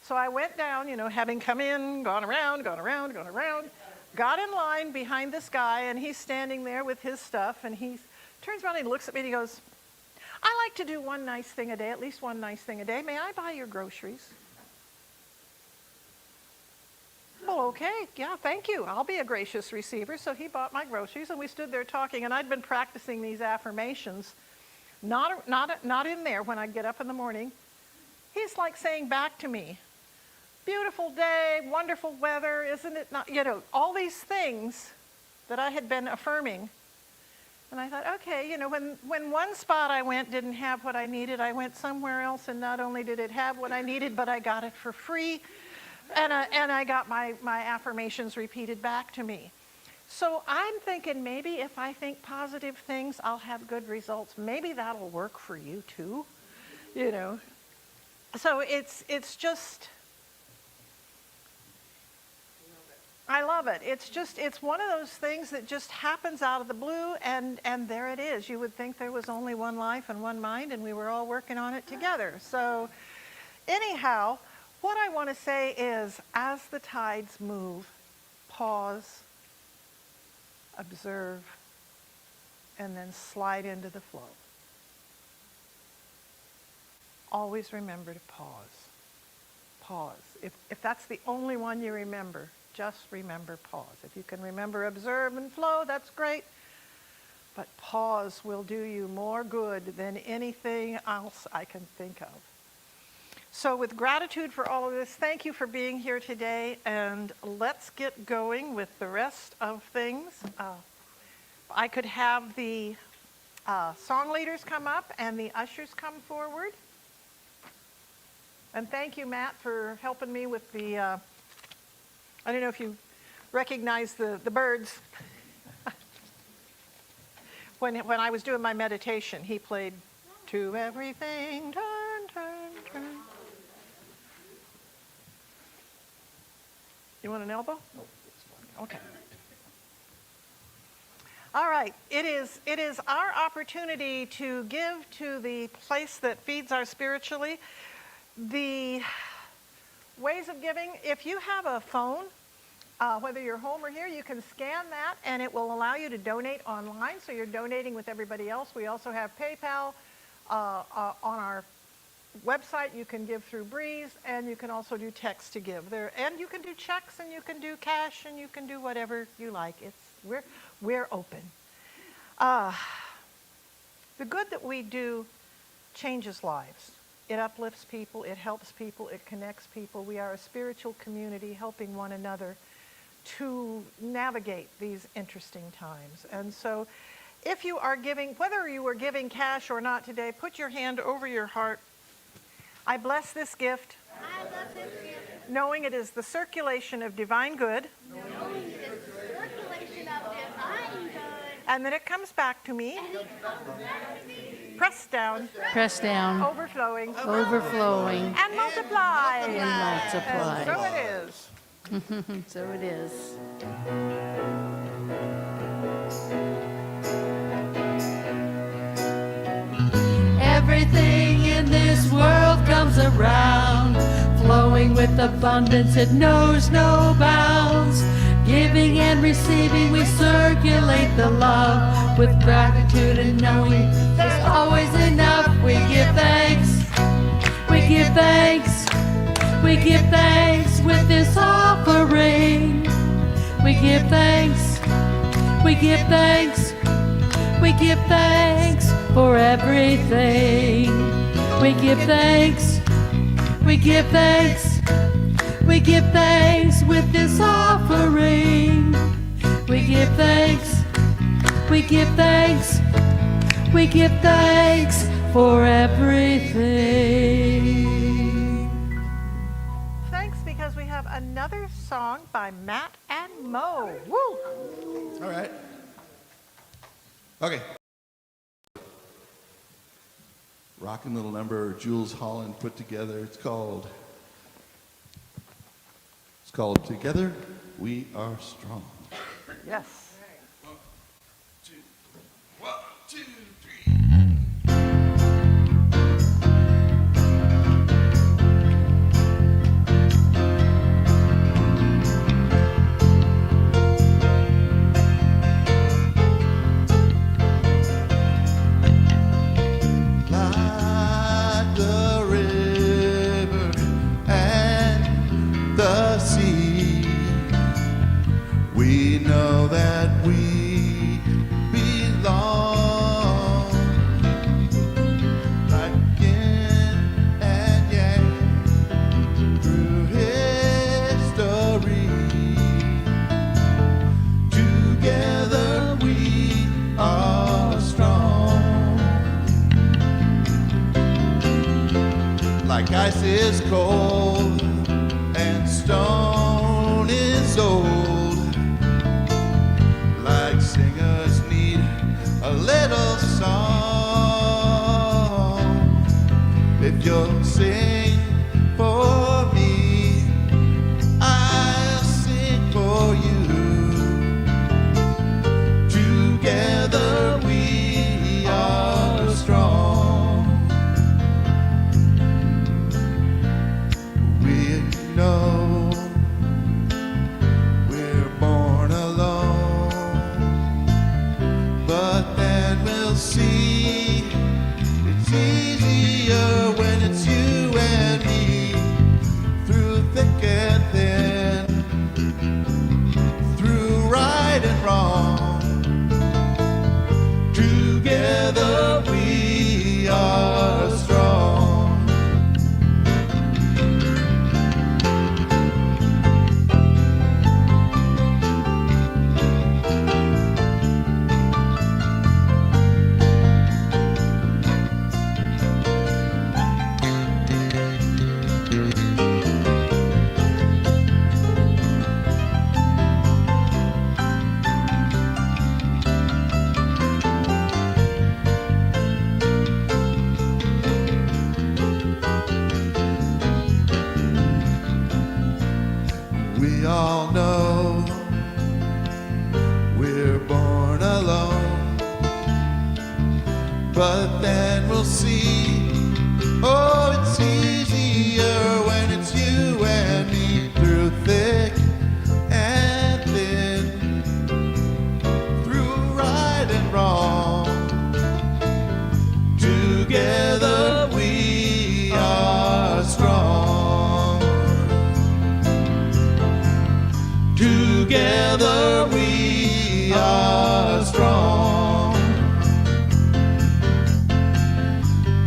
So I went down, having come in, gone around, got in line behind this guy, and he's standing there with his stuff, and he turns around and he looks at me and he goes, I like to do one nice thing a day, at least one nice thing a day. May I buy your groceries? Well, okay, yeah, thank you. I'll be a gracious receiver. So he bought my groceries, and we stood there talking, and I'd been practicing these affirmations, not in there when I'd get up in the morning. He's like saying back to me, beautiful day, wonderful weather, isn't it not, all these things that I had been affirming. And I thought, okay, when one spot I went didn't have what I needed, I went somewhere else, and not only did it have what I needed, but I got it for free. And I got my affirmations repeated back to me. So I'm thinking maybe if I think positive things, I'll have good results. Maybe that'll work for you too, So it's just, I love it. It's one of those things that just happens out of the blue, and there it is. You would think there was only one life and one mind, and we were all working on it together. So anyhow, what I want to say is, as the tides move, pause, observe, and then slide into the flow. Always remember to pause. Pause. If that's the only one you remember, just remember pause. If you can remember observe and flow, that's great. But pause will do you more good than anything else I can think of. So with gratitude for all of this, thank you for being here today, and let's get going with the rest of things. I could have the song leaders come up and the ushers come forward. And thank you, Matt, for helping me with the, I don't know if you recognize the birds. When I was doing my meditation, he played To Everything, Turn, Turn, Turn. You want an elbow? Okay. All right. It is our opportunity to give to the place that feeds our spiritually. The ways of giving, if you have a phone, whether you're home or here, you can scan that and it will allow you to donate online, so you're donating with everybody else. We also have PayPal on our website. You can give through Breeze, and you can also do text to give there, and you can do checks, and you can do cash, and you can do whatever you like. We're open. The good that we do changes lives. It uplifts people, it helps people, it connects people. We are a spiritual community helping one another to navigate these interesting times. And so if you are giving, whether you are giving cash or not today, put your hand over your heart. I bless this gift, knowing it is the circulation of divine good, and that it comes back to me, pressed down, overflowing, and multiplied. And so it is. So it is. Everything in this world comes around, flowing with abundance, it knows no bounds. Give giving and receiving, we circulate the love with gratitude and knowing there's always enough. We give thanks, we give thanks, we give thanks with this offering. We give thanks, we give thanks, we give thanks for everything. We give thanks, we give thanks, we give thanks with this offering. We give thanks, we give thanks, we give thanks for everything. Thanks, because we have another song by Matt and Mo. Woo! All right. Okay. Rockin' little number Jules Holland put together. It's called Together We Are Strong. Yes. One, two, three. Like the river and the sea, we know that we belong. Like yin and yang through history, together we are strong. Like ice is cold and stone is old, like singers need a little song. If you'll sing for me, I'll sing for you. Together we are strong. We know we're born alone, but then we'll see it's easier when it's you and me. Through thick and thin, through right and wrong, together we are strong. We all know we're born alone, but then we'll see. Oh, it's easier when it's you and me. Through thick and thin, through right and wrong, together we are strong. Together we are strong.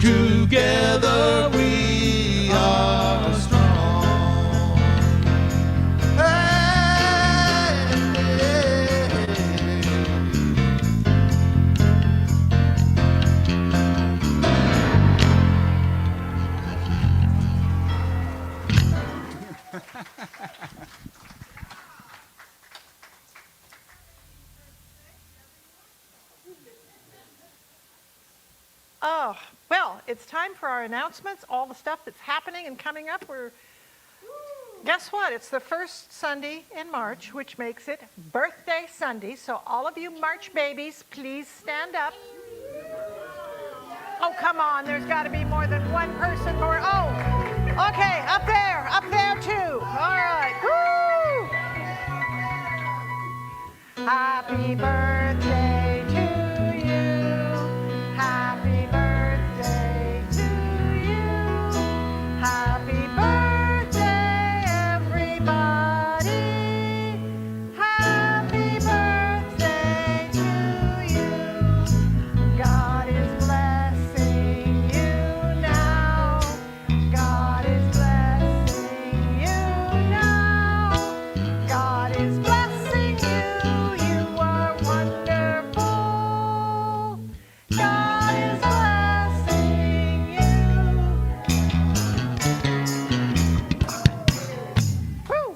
Together we are strong. Hey, Oh, well, it's time for our announcements, all the stuff that's happening and coming up. Guess what? It's the first Sunday in March, which makes it Birthday Sunday. So all of you March babies, please stand up. Oh, come on. There's got to be more than one person more. Oh, okay. Up there too. All right. Woo! Happy birthday to you. Happy birthday to you. Happy birthday, everybody. Happy birthday to you. God is blessing you now. God is blessing you now. God is blessing you. You are wonderful. God is blessing you. Woo!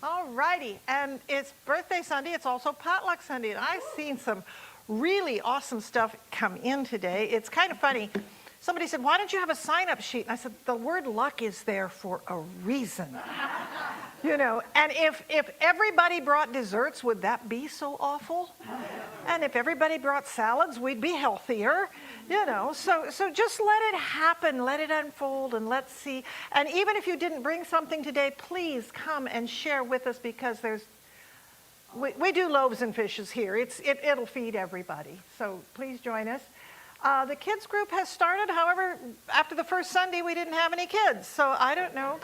All righty, and it's birthday Sunday. It's also potluck Sunday, and I've seen some really awesome stuff come in today. It's kind of funny. Somebody said, "Why don't you have a sign-up sheet?" And I said, "The word luck is there for a reason." You know, and if everybody brought desserts, would that be so awful? And if everybody brought salads, we'd be healthier. You know, so just let it happen, let it unfold, and let's see. And even if you didn't bring something today, please come and share with us, because we do loaves and fishes here. It'll feed everybody. So please join us. The kids group has started. However, after the first Sunday, we didn't have any kids. So I don't know.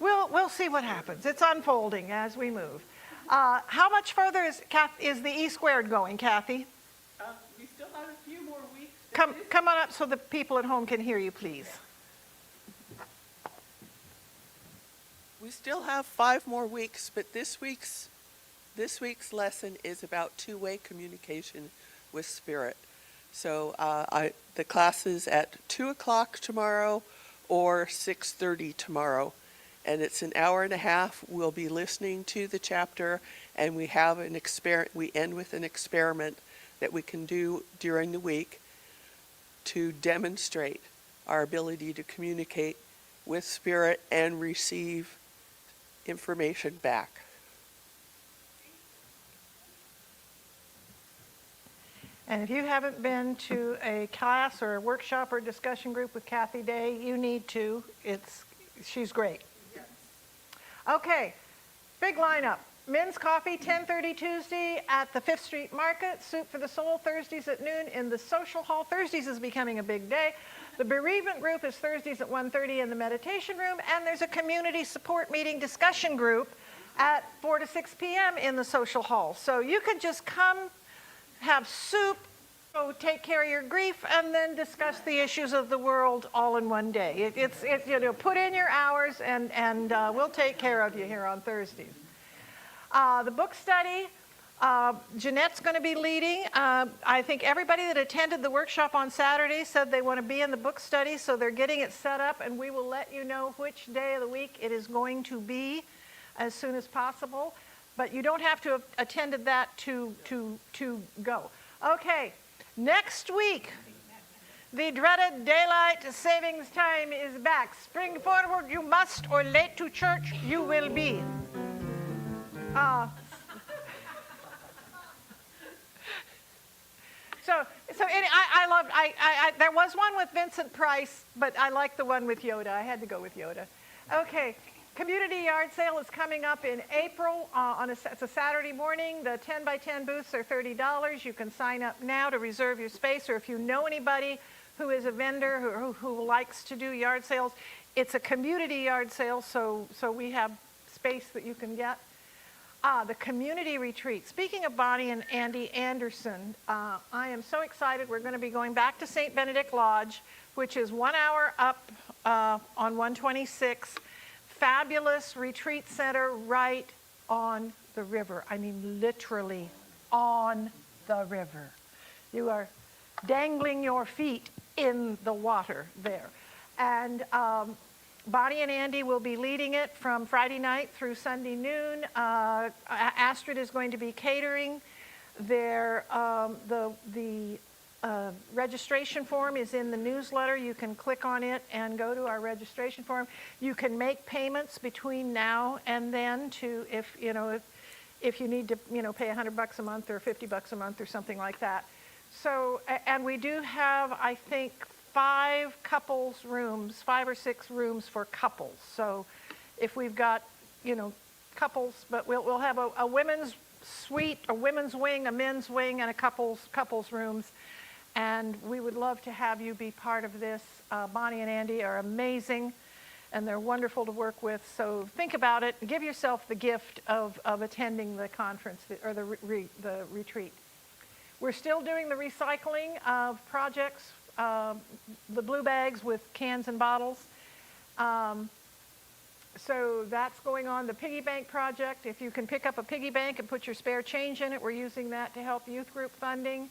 We'll see what happens. It's unfolding as we move. How much further is the E squared going, Kathy? We still have a few more weeks. Come on up so the people at home can hear you, please. We still have 5 more weeks, but this week's lesson is about two-way communication with Spirit. So the class is at 2 o'clock tomorrow or 6:30 tomorrow. And it's an hour and a half. We'll be listening to the chapter, and we have we end with an experiment that we can do during the week to demonstrate our ability to communicate with Spirit and receive information back. And if you haven't been to a class or a workshop or discussion group with Kathy Day, you need to. She's great. Okay, big lineup. Men's Coffee, 10:30 Tuesday at the 5th Street Market. Soup for the Soul, Thursdays at noon in the Social Hall. Thursdays is becoming a big day. The Bereavement Group is Thursdays at 1:30 in the Meditation Room. And there's a Community Support Meeting discussion group at 4 to 6 p.m. in the Social Hall. So you could just come, have soup, go take care of your grief, and then discuss the issues of the world all in one day. Put in your hours, and we'll take care of you here on Thursdays. The book study, Jeanette's going to be leading. I think everybody that attended the workshop on Saturday said they want to be in the book study, so they're getting it set up, and we will let you know which day of the week it is going to be as soon as possible. But you don't have to have attended that to go. Okay. Next week, the dreaded daylight savings time is back. Spring forward you must, or late to church you will be. There was one with Vincent Price, but I like the one with Yoda. I had to go with Yoda. Okay. Community yard sale is coming up in April. It's a Saturday morning. The 10 by 10 booths are $30. You can sign up now to reserve your space, or if you know anybody who is a vendor who likes to do yard sales, it's a community yard sale, so we have space that you can get. The community retreat. Speaking of Bonnie and Andy Anderson, I am so excited. We're going to be going back to St. Benedict Lodge, which is 1 hour up on 126. Fabulous retreat center right on the river. I mean, literally on the river. You are dangling your feet in the water there. And Bonnie and Andy will be leading it from Friday night through Sunday noon. Astrid is going to be catering. The registration form is in the newsletter. You can click on it and go to our registration form. You can make payments between now and then if you need to pay $100 a month or $50 a month or something like that. So, and we do have, I think, 5 or 6 rooms for couples. So if we've got couples, but we'll have a women's suite, a women's wing, a men's wing, and a couples rooms. And we would love to have you be part of this. Bonnie and Andy are amazing, and they're wonderful to work with. So think about it. Give yourself the gift of attending the conference or the retreat. We're still doing the recycling of projects, the blue bags with cans and bottles. So that's going on. The piggy bank project, if you can pick up a piggy bank and put your spare change in it, we're using that to help youth group funding.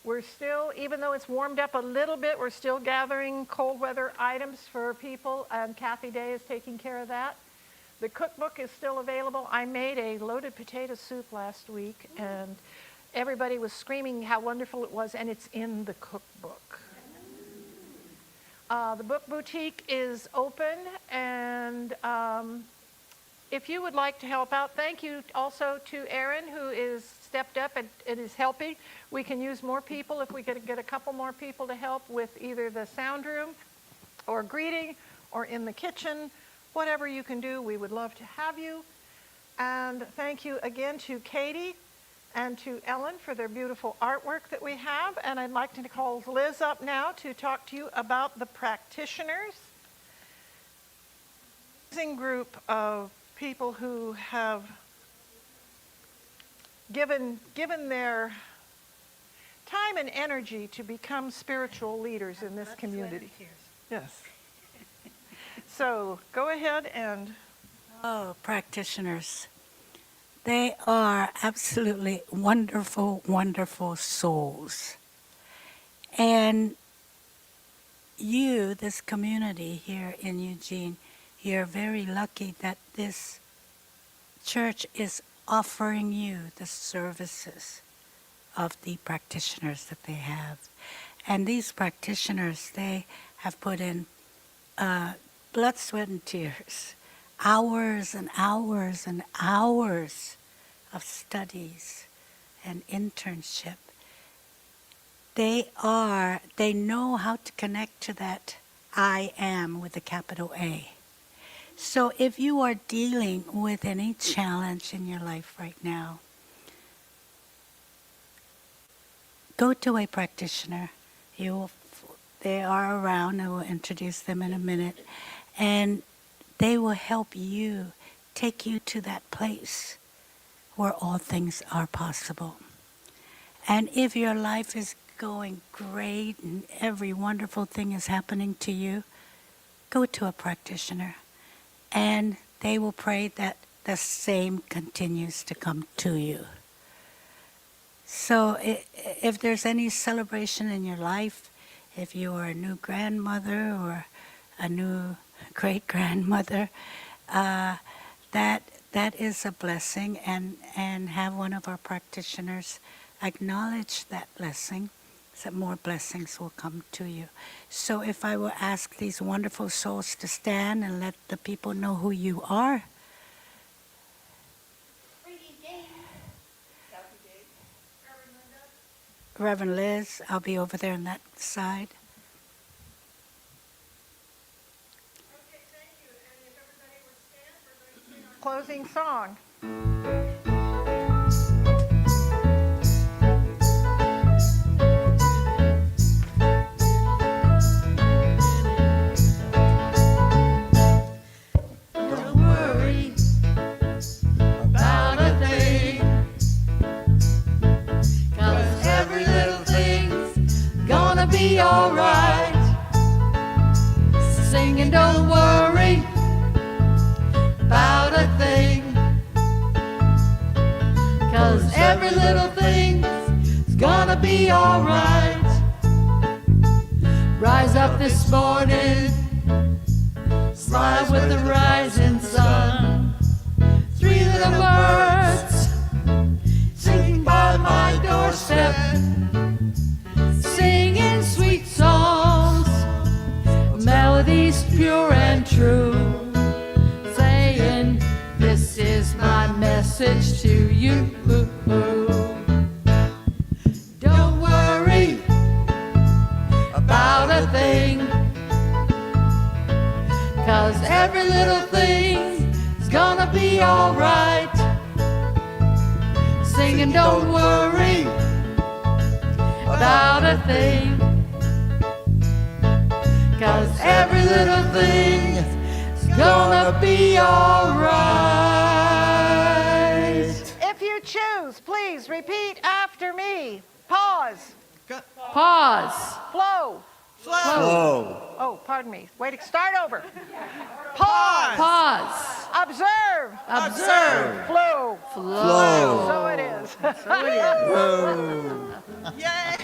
We're still, even though it's warmed up a little bit, we're still gathering cold weather items for people, and Kathy Day is taking care of that. The cookbook is still available. I made a loaded potato soup last week, and everybody was screaming how wonderful it was, and it's in the cookbook. The book boutique is open, and if you would like to help out, thank you also to Erin, who is stepped up and is helping. We can use more people if we could get a couple more people to help with either the sound room or greeting or in the kitchen. Whatever you can do, we would love to have you. And thank you again to Katie and to Ellen for their beautiful artwork that we have. And I'd like to call Liz up now to talk to you about the practitioners. Amazing group of people who have given their time and energy to become spiritual leaders in this community. Yes. So go ahead and... Oh, practitioners. They are absolutely wonderful, wonderful souls. And you, this community here in Eugene, you're very lucky that this church is offering you the services of the practitioners that they have. And these practitioners, they have put in blood, sweat, and tears, hours and hours and hours of studies and internship. They know how to connect to that I am with a capital A. So if you are dealing with any challenge in your life right now, go to a practitioner. They are around. I will introduce them in a minute. And they will help you, take you to that place where all things are possible. And if your life is going great and every wonderful thing is happening to you, go to a practitioner. And they will pray that the same continues to come to you. So if there's any celebration in your life, if you are a new grandmother or a new great-grandmother, that is a blessing, and have one of our practitioners acknowledge that blessing, so that more blessings will come to you. So if I will ask these wonderful souls to stand and let the people know who you are. Reverend Liz, I'll be over there on that side. Okay, thank you. And if everybody would stand, we're going to sing our closing song. Be all right. Singing, don't worry about a thing, 'cause every little thing's gonna be all right. Rise up this morning, smile with the rising sun. 3 little birds singing by my doorstep, singing sweet songs, melodies pure and true, saying, this is my message to you. Don't worry about a thing, 'cause every little thing's gonna be alright. singing, don't worry about a thing. 'Cause every little thing is gonna be alright. If you choose, please repeat after me. Pause. Pause. Flow. Flow. Oh, pardon me. Wait, start over. Pause. Pause. Observe. Observe. Flow. Flow. So it is. So it is. Whoa. Yay!